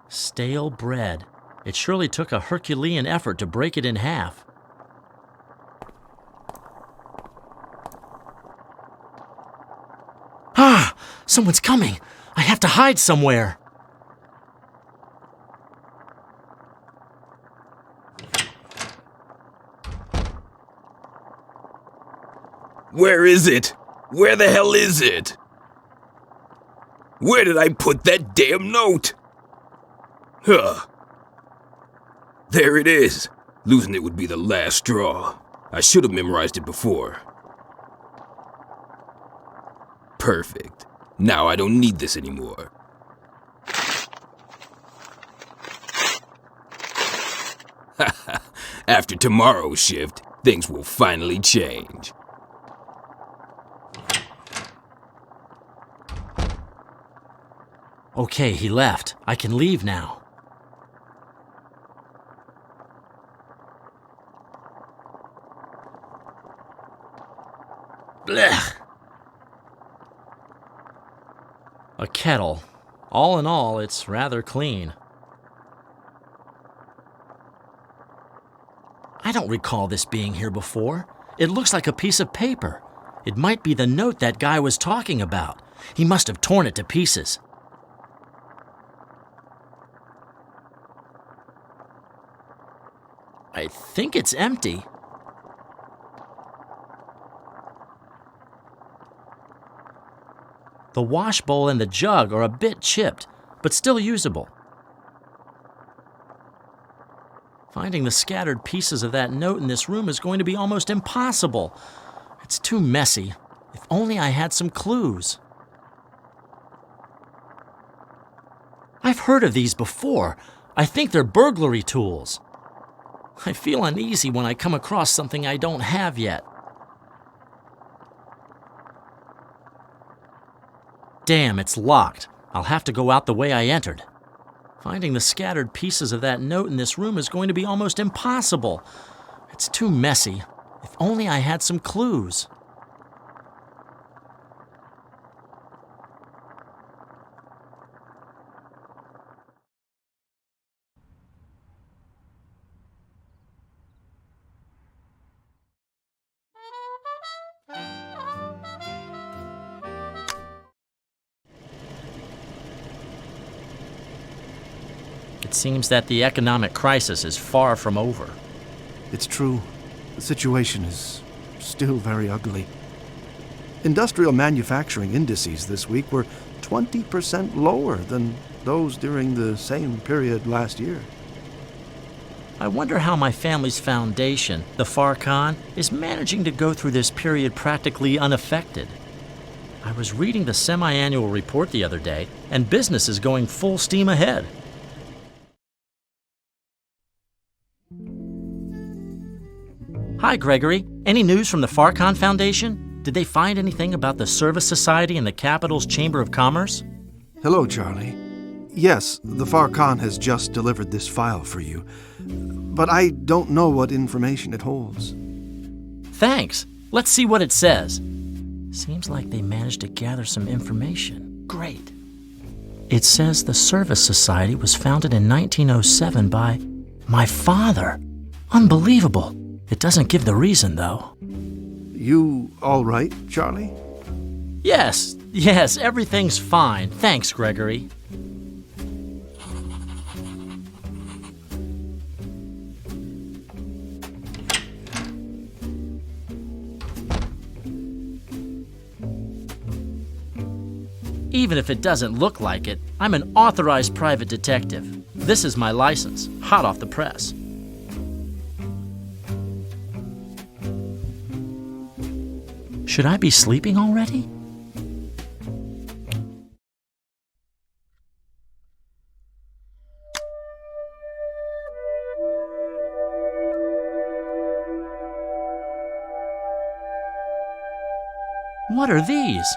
Stale bread. It surely took a Herculean effort to break it in half. Ah! Someone's coming! I have to hide somewhere! Where is it? Where the hell is it? Where did I put that damn note? Huh. There it is. Losing it would be the last straw. I should have memorized it before. Perfect. Now I don't need this anymore. After tomorrow's shift, things will finally change. Okay, he left. I can leave now. Blech. A kettle. All in all, it's rather clean. I don't recall this being here before. It looks like a piece of paper. It might be the note that guy was talking about. He must have torn it to pieces. I think it's empty. The wash bowl and the jug are a bit chipped, but still usable. Finding the scattered pieces of that note in this room is going to be almost impossible. It's too messy. If only I had some clues. I've heard of these before. I think they're burglary tools. I feel uneasy when I come across something I don't have yet. Damn, it's locked. I'll have to go out the way I entered. Finding the scattered pieces of that note in this room is going to be almost impossible. It's too messy. If only I had some clues. It seems that the economic crisis is far from over. It's true. The situation is still very ugly. Industrial manufacturing indices this week were 20% lower than those during the same period last year. I wonder how my family's foundation, the Farcon, is managing to go through this period practically unaffected. I was reading the semi-annual report the other day, and business is going full steam ahead. Hi, Gregory. Any news from the Farcon Foundation? Did they find anything about the Service Society and the Capital's Chamber of Commerce? Hello, Charlie. Yes, the Farcon has just delivered this file for you, but I don't know what information it holds. Thanks. Let's see what it says. Seems like they managed to gather some information. Great. It says the Service Society was founded in 1907 by my father. Unbelievable. It doesn't give the reason, though. You all right, Charlie? Yes, everything's fine. Thanks, Gregory. Even if it doesn't look like it, I'm an authorized private detective. This is my license, hot off the press. Should I be sleeping already? What are these?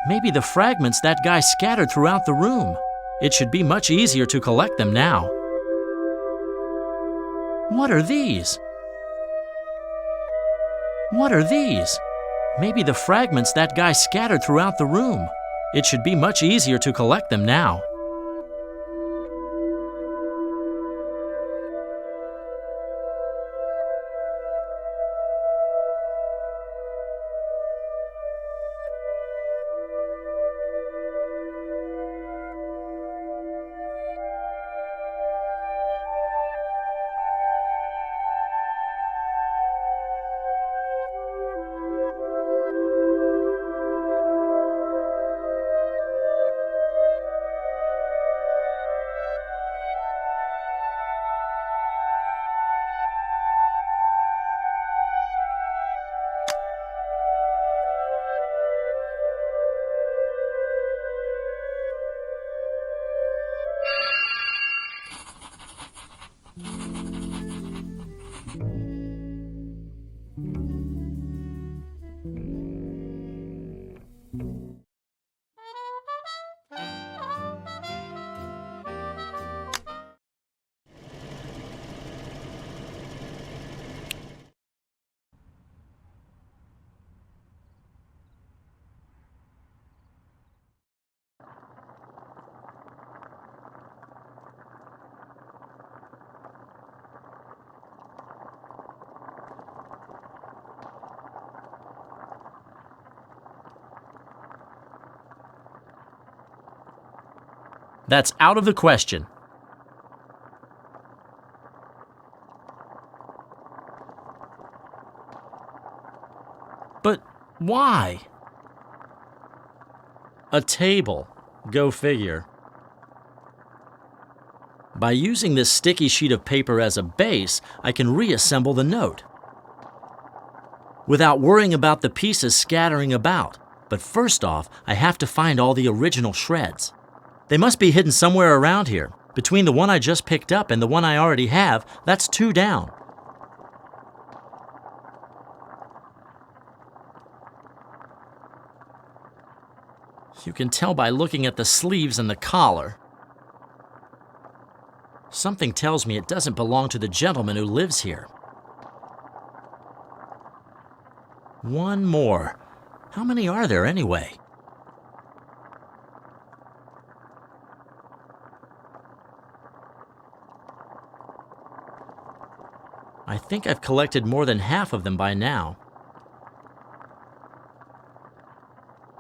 Maybe the fragments that guy scattered throughout the room. It should be much easier to collect them now. What are these? What are these? Maybe the fragments that guy scattered throughout the room. It should be much easier to collect them now. That's out of the question. But why? A table. Go figure. By using this sticky sheet of paper as a base, I can reassemble the note without worrying about the pieces scattering about. But first off, I have to find all the original shreds. They must be hidden somewhere around here. Between the one I just picked up and the one I already have, that's 2 down. You can tell by looking at the sleeves and the collar. Something tells me it doesn't belong to the gentleman who lives here. One more. How many are there anyway? I think I've collected more than half of them by now.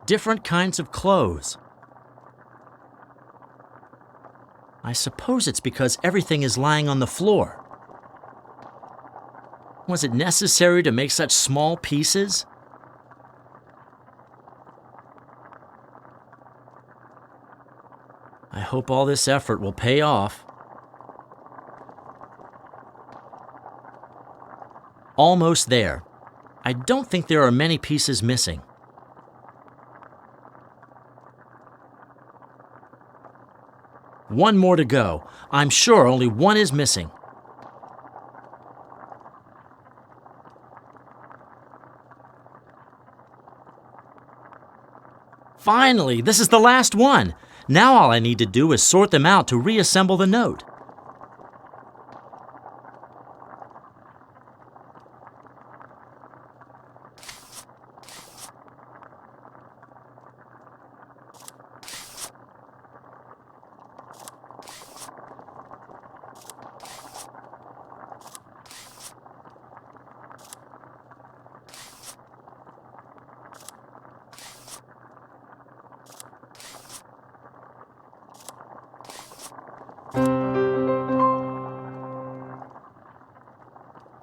Different kinds of clothes. I suppose it's because everything is lying on the floor. Was it necessary to make such small pieces? I hope all this effort will pay off. Almost there. I don't think there are many pieces missing. One more to go. I'm sure only one is missing. Finally, this is the last one. Now all I need to do is sort them out to reassemble the note.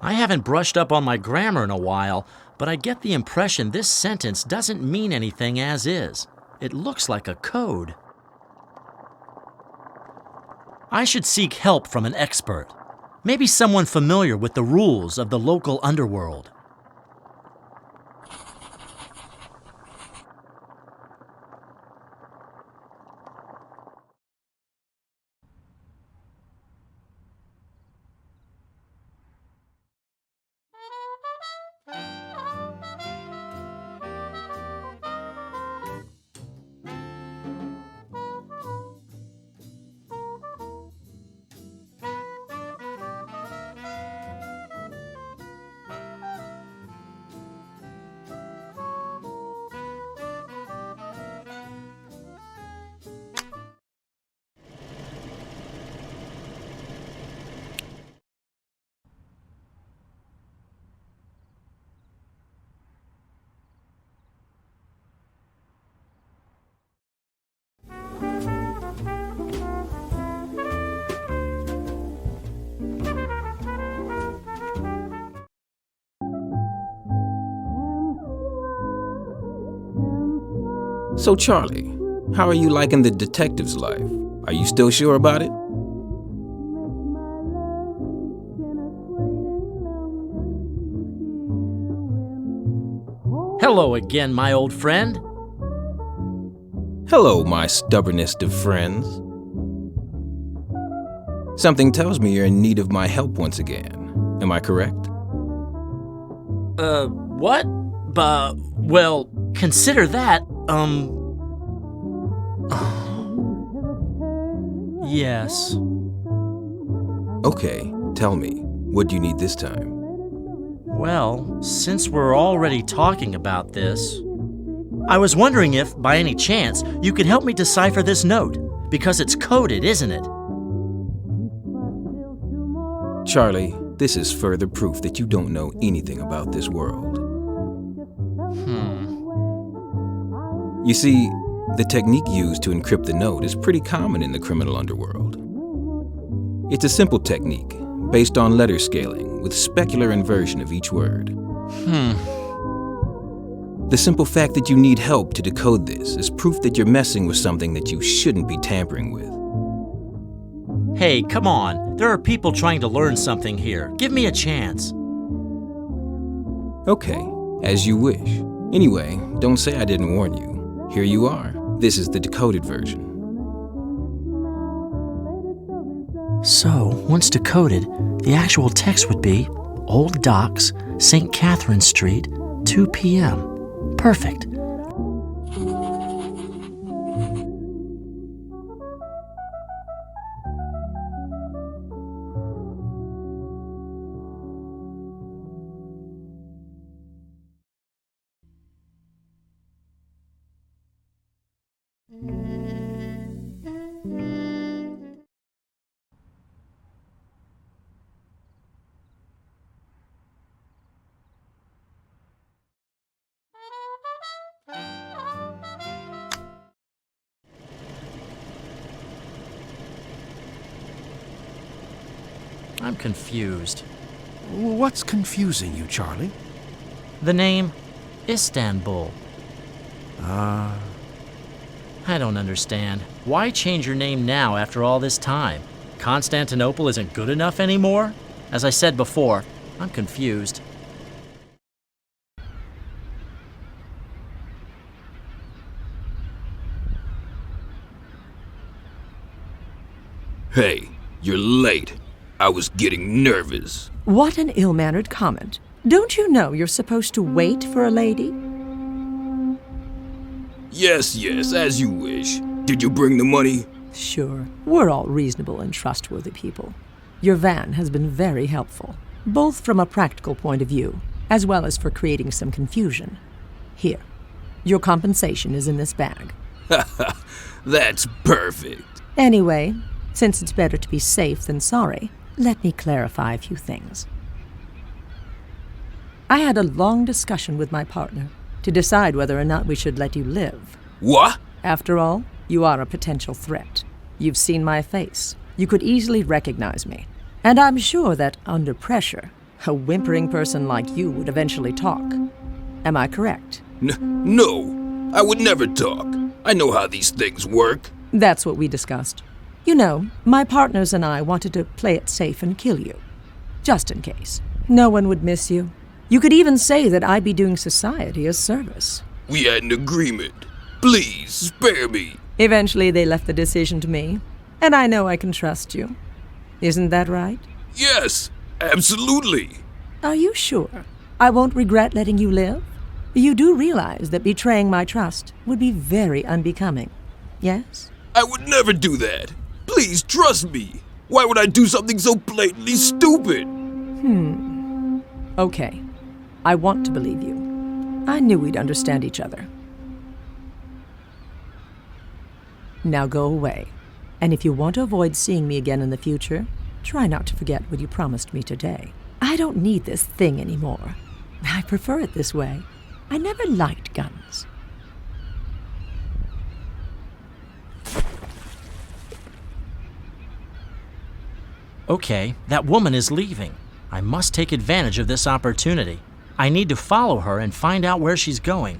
I haven't brushed up on my grammar in a while, but I get the impression this sentence doesn't mean anything as is. It looks like a code. I should seek help from an expert. Maybe someone familiar with the rules of the local underworld. So, Charlie, how are you liking the detective's life? Are you still sure about it? Hello again, my old friend. Hello, my stubbornest of friends. Something tells me you're in need of my help once again. Am I correct? What? Well, consider that, yes. Okay, tell me, what do you need this time? Well, since we're already talking about this, I was wondering if, by any chance, you could help me decipher this note, because it's coded, isn't it? Charlie, this is further proof that you don't know anything about this world. You see, the technique used to encrypt the note is pretty common in the criminal underworld. It's a simple technique based on letter scaling with specular inversion of each word. The simple fact that you need help to decode this is proof that you're messing with something that you shouldn't be tampering with. Hey, come on. There are people trying to learn something here. Give me a chance. Okay, as you wish. Anyway, don't say I didn't warn you. Here you are. This is the decoded version. So, once decoded, the actual text would be Old Docks, St. Catherine Street, 2 p.m. Perfect. I'm confused. What's confusing you, Charlie? The name Istanbul. I don't understand. Why change your name now after all this time? Constantinople isn't good enough anymore? As I said before, I'm confused. Hey, you're late. I was getting nervous. What an ill-mannered comment. Don't you know you're supposed to wait for a lady? Yes, as you wish. Did you bring the money? Sure. We're all reasonable and trustworthy people. Your van has been very helpful, both from a practical point of view, as well as for creating some confusion. Here, your compensation is in this bag. That's perfect. Anyway, since it's better to be safe than sorry, let me clarify a few things. I had a long discussion with my partner to decide whether or not we should let you live. What? After all, you are a potential threat. You've seen my face. You could easily recognize me. And I'm sure that, under pressure, a whimpering person like you would eventually talk. Am I correct? No, I would never talk. I know how these things work. That's what we discussed. You know, my partners and I wanted to play it safe and kill you. Just in case. No one would miss you. You could even say that I'd be doing society a service. We had an agreement. Please, spare me. Eventually they left the decision to me, and I know I can trust you. Isn't that right? Yes, absolutely. Are you sure? I won't regret letting you live? You do realize that betraying my trust would be very unbecoming, yes? I would never do that. Please trust me. Why would I do something so blatantly stupid? Okay. I want to believe you. I knew we'd understand each other. Now go away. And if you want to avoid seeing me again in the future, try not to forget what you promised me today. I don't need this thing anymore. I prefer it this way. I never liked guns. Okay, that woman is leaving. I must take advantage of this opportunity. I need to follow her and find out where she's going.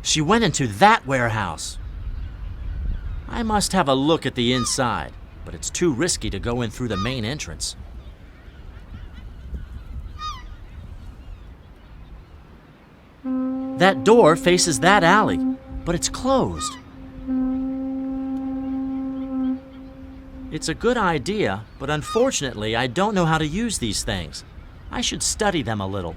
She went into that warehouse. I must have a look at the inside, but it's too risky to go in through the main entrance. That door faces that alley, but it's closed. It's a good idea, but unfortunately, I don't know how to use these things. I should study them a little.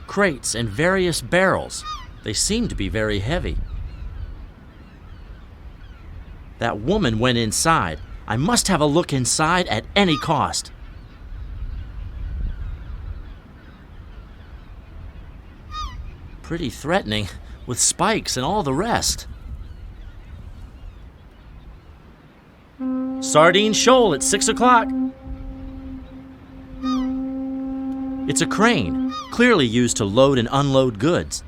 Crates and various barrels. They seem to be very heavy. That woman went inside. I must have a look inside at any cost. Pretty threatening, with spikes and all the rest. Sardine Shoal at 6 o'clock. It's a crane, clearly used to load and unload goods.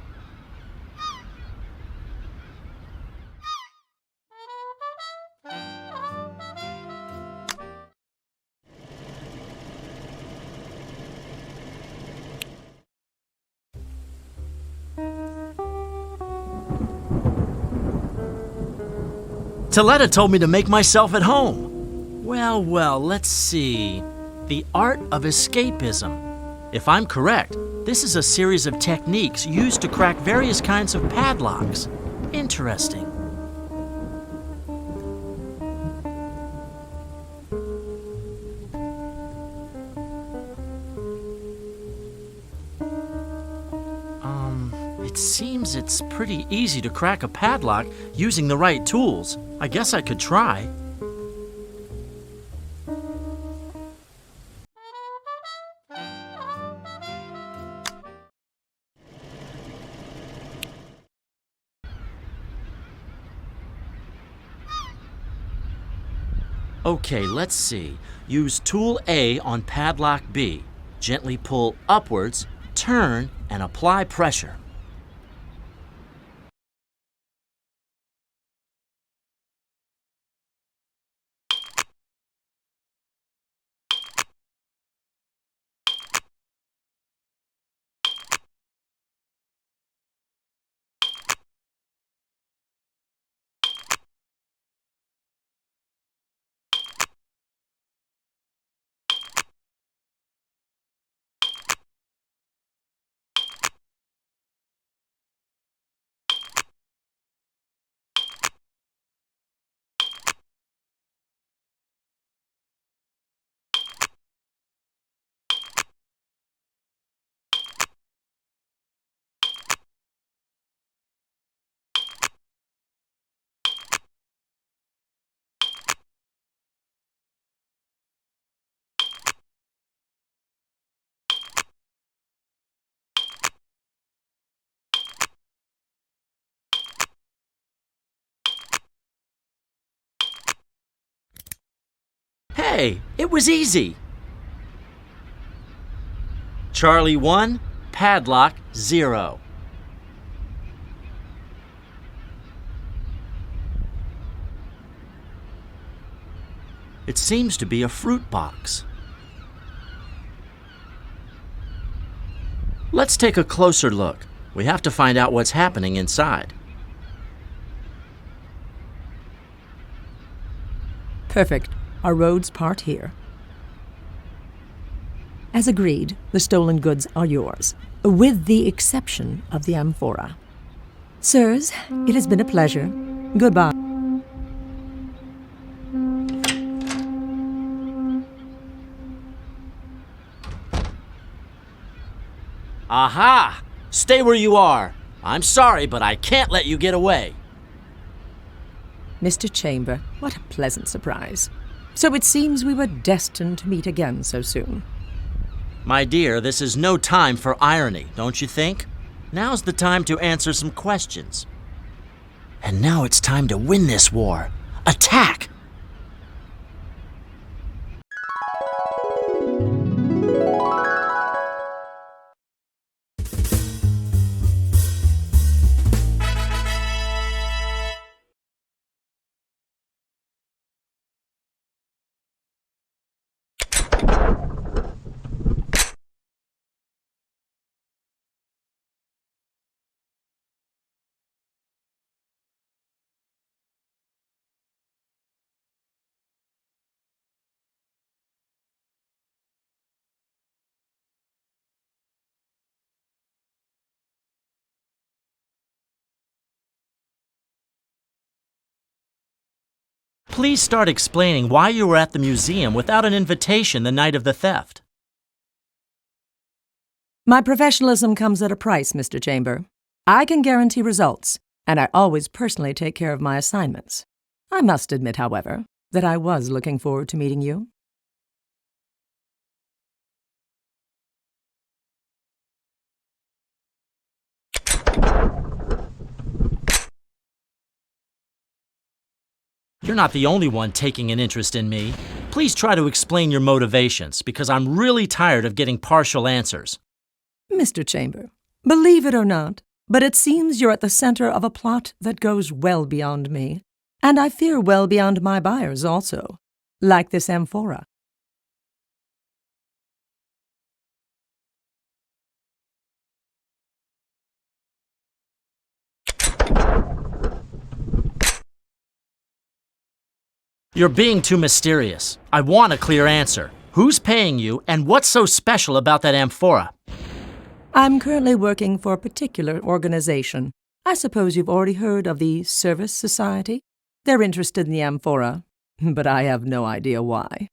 Teleta told me to make myself at home. Well, let's see. The art of escapism. If I'm correct, this is a series of techniques used to crack various kinds of padlocks. Interesting. It seems it's pretty easy to crack a padlock using the right tools. I guess I could try. Okay, let's see. Use tool A on padlock B. Gently pull upwards, turn, and apply pressure. Hey, it was easy. Charlie 1, padlock 0. It seems to be a fruit box. Let's take a closer look. We have to find out what's happening inside. Perfect. Our roads part here. As agreed, the stolen goods are yours, with the exception of the amphora. Sirs, it has been a pleasure. Goodbye. Aha! Stay where you are. I'm sorry, but I can't let you get away. Mr. Chamber, what a pleasant surprise. So it seems we were destined to meet again so soon. My dear, this is no time for irony, don't you think? Now's the time to answer some questions. And now it's time to win this war. Attack! Please start explaining why you were at the museum without an invitation the night of the theft. My professionalism comes at a price, Mr. Chamber. I can guarantee results, and I always personally take care of my assignments. I must admit, however, that I was looking forward to meeting you. You're not the only one taking an interest in me. Please try to explain your motivations, because I'm really tired of getting partial answers. Mr. Chamber, believe it or not, but it seems you're at the center of a plot that goes well beyond me, and I fear well beyond my buyers also, like this amphora. You're being too mysterious. I want a clear answer. Who's paying you, and what's so special about that amphora? I'm currently working for a particular organization. I suppose you've already heard of the Service Society? They're interested in the amphora, but I have no idea why.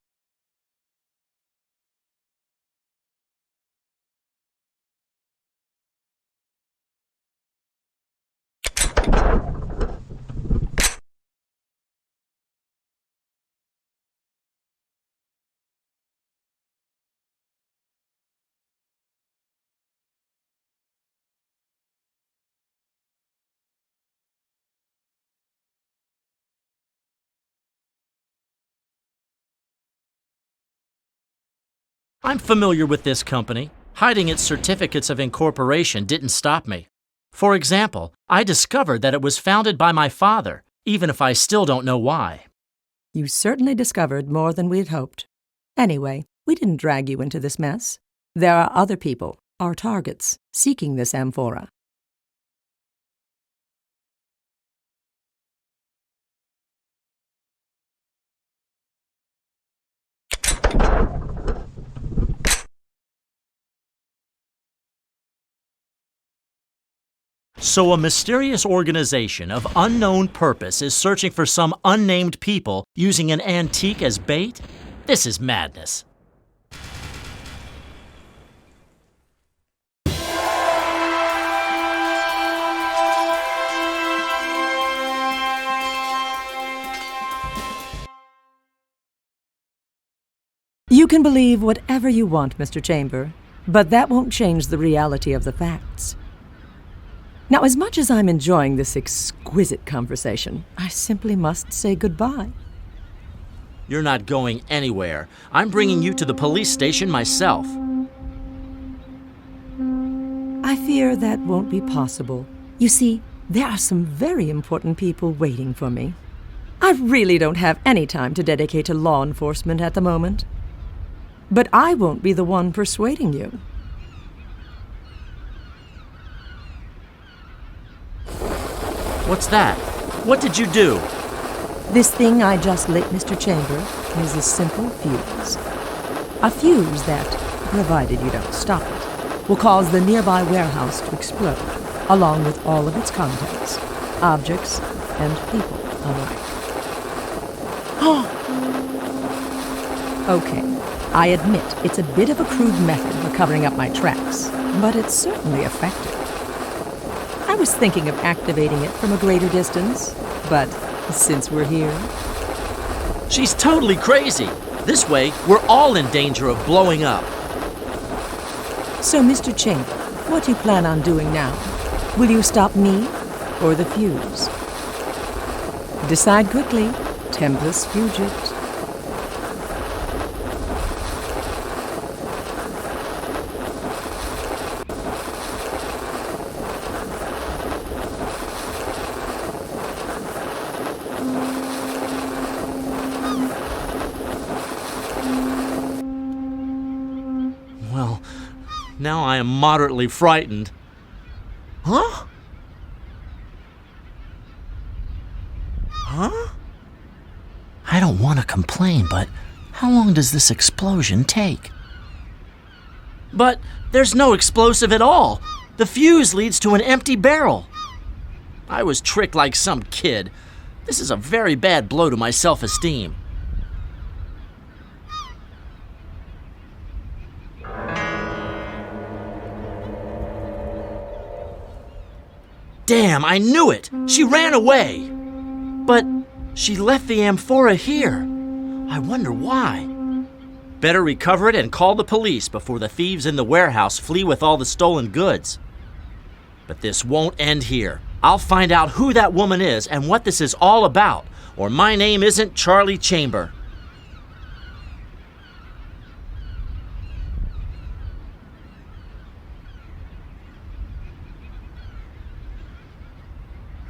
I'm familiar with this company. Hiding its certificates of incorporation didn't stop me. For example, I discovered that it was founded by my father, even if I still don't know why. You certainly discovered more than we'd hoped. Anyway, we didn't drag you into this mess. There are other people, our targets, seeking this amphora. So a mysterious organization of unknown purpose is searching for some unnamed people using an antique as bait? This is madness. You can believe whatever you want, Mr. Chamber, but that won't change the reality of the facts. Now, as much as I'm enjoying this exquisite conversation, I simply must say goodbye. You're not going anywhere. I'm bringing you to the police station myself. I fear that won't be possible. You see, there are some very important people waiting for me. I really don't have any time to dedicate to law enforcement at the moment. But I won't be the one persuading you. What's that? What did you do? This thing I just lit, Mr. Chamber, is a simple fuse. A fuse that, provided you don't stop it, will cause the nearby warehouse to explode, along with all of its contents, objects, and people alike. Okay, I admit it's a bit of a crude method for covering up my tracks, but it's certainly effective. I was thinking of activating it from a greater distance, but since we're here... She's totally crazy. This way, we're all in danger of blowing up. So, Mr. Chamber, what do you plan on doing now? Will you stop me or the fuse? Decide quickly. Tempus fugit. Well, now I am moderately frightened. Huh? Huh? I don't want to complain, but how long does this explosion take? But there's no explosive at all. The fuse leads to an empty barrel. I was tricked like some kid. This is a very bad blow to my self-esteem. Damn, I knew it! She ran away! But she left the amphora here. I wonder why. Better recover it and call the police before the thieves in the warehouse flee with all the stolen goods. But this won't end here. I'll find out who that woman is and what this is all about, or my name isn't Charlie Chamber.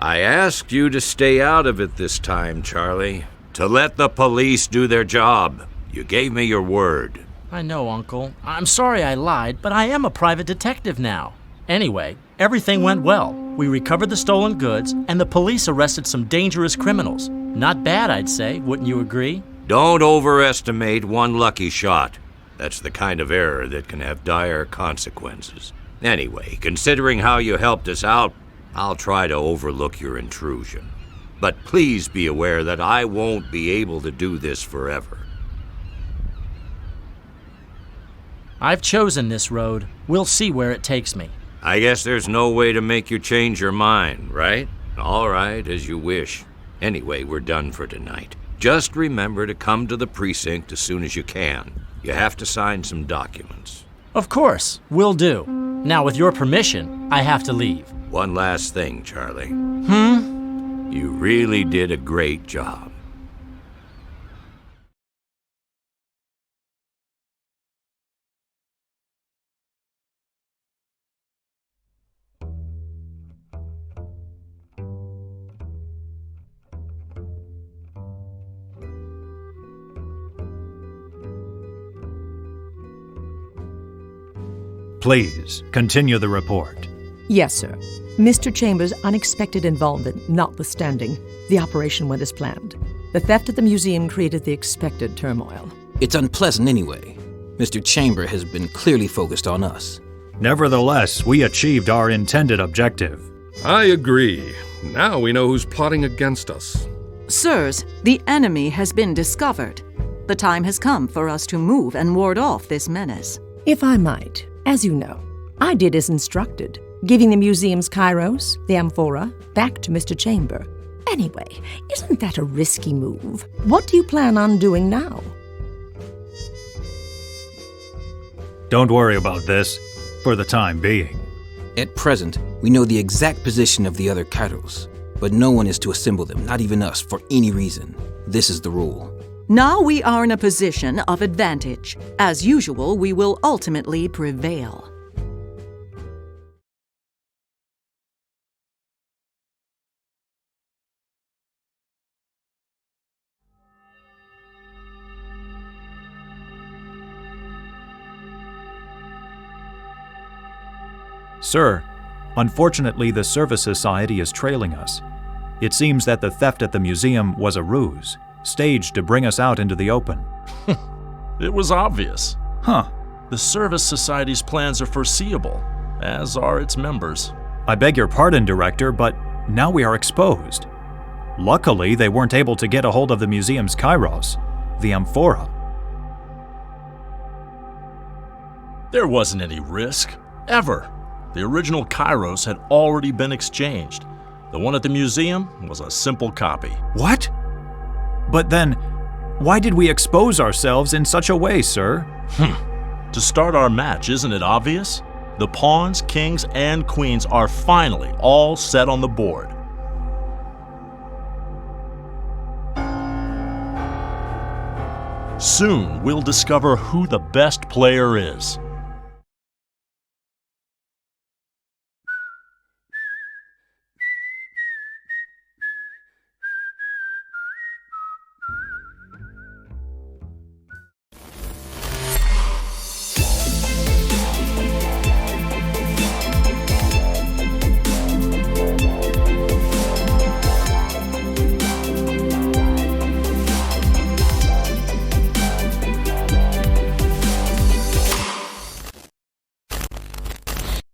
I asked you to stay out of it this time, Charlie. To let the police do their job. You gave me your word. I know, Uncle. I'm sorry I lied, but I am a private detective now. Anyway, everything went well. We recovered the stolen goods, and the police arrested some dangerous criminals. Not bad, I'd say. Wouldn't you agree? Don't overestimate one lucky shot. That's the kind of error that can have dire consequences. Anyway, considering how you helped us out, I'll try to overlook your intrusion. But please be aware that I won't be able to do this forever. I've chosen this road. We'll see where it takes me. I guess there's no way to make you change your mind, right? All right, as you wish. Anyway, we're done for tonight. Just remember to come to the precinct as soon as you can. You have to sign some documents. Of course, will do. Now, with your permission, I have to leave. One last thing, Charlie. You really did a great job. Please, continue the report. Yes, sir. Mr. Chambers' unexpected involvement notwithstanding, the operation went as planned. The theft at the museum created the expected turmoil. It's unpleasant anyway. Mr. Chamber has been clearly focused on us. Nevertheless, we achieved our intended objective. I agree. Now we know who's plotting against us. Sirs, the enemy has been discovered. The time has come for us to move and ward off this menace. If I might, as you know, I did as instructed, giving the museum's kairos, the amphora, back to Mr. Chamber. Anyway, isn't that a risky move? What do you plan on doing now? Don't worry about this, for the time being. At present, we know the exact position of the other kairos, but no one is to assemble them, not even us, for any reason. This is the rule. Now we are in a position of advantage. As usual, we will ultimately prevail. Sir, unfortunately the Service Society is trailing us. It seems that the theft at the museum was a ruse, staged to bring us out into the open. It was obvious. Huh. The Service Society's plans are foreseeable, as are its members. I beg your pardon, Director, but now we are exposed. Luckily, they weren't able to get a hold of the museum's kairos, the amphora. There wasn't any risk, ever. The original kairos had already been exchanged. The one at the museum was a simple copy. What? But then, why did we expose ourselves in such a way, sir? To start our match, isn't it obvious? The pawns, kings, and queens are finally all set on the board. Soon, we'll discover who the best player is.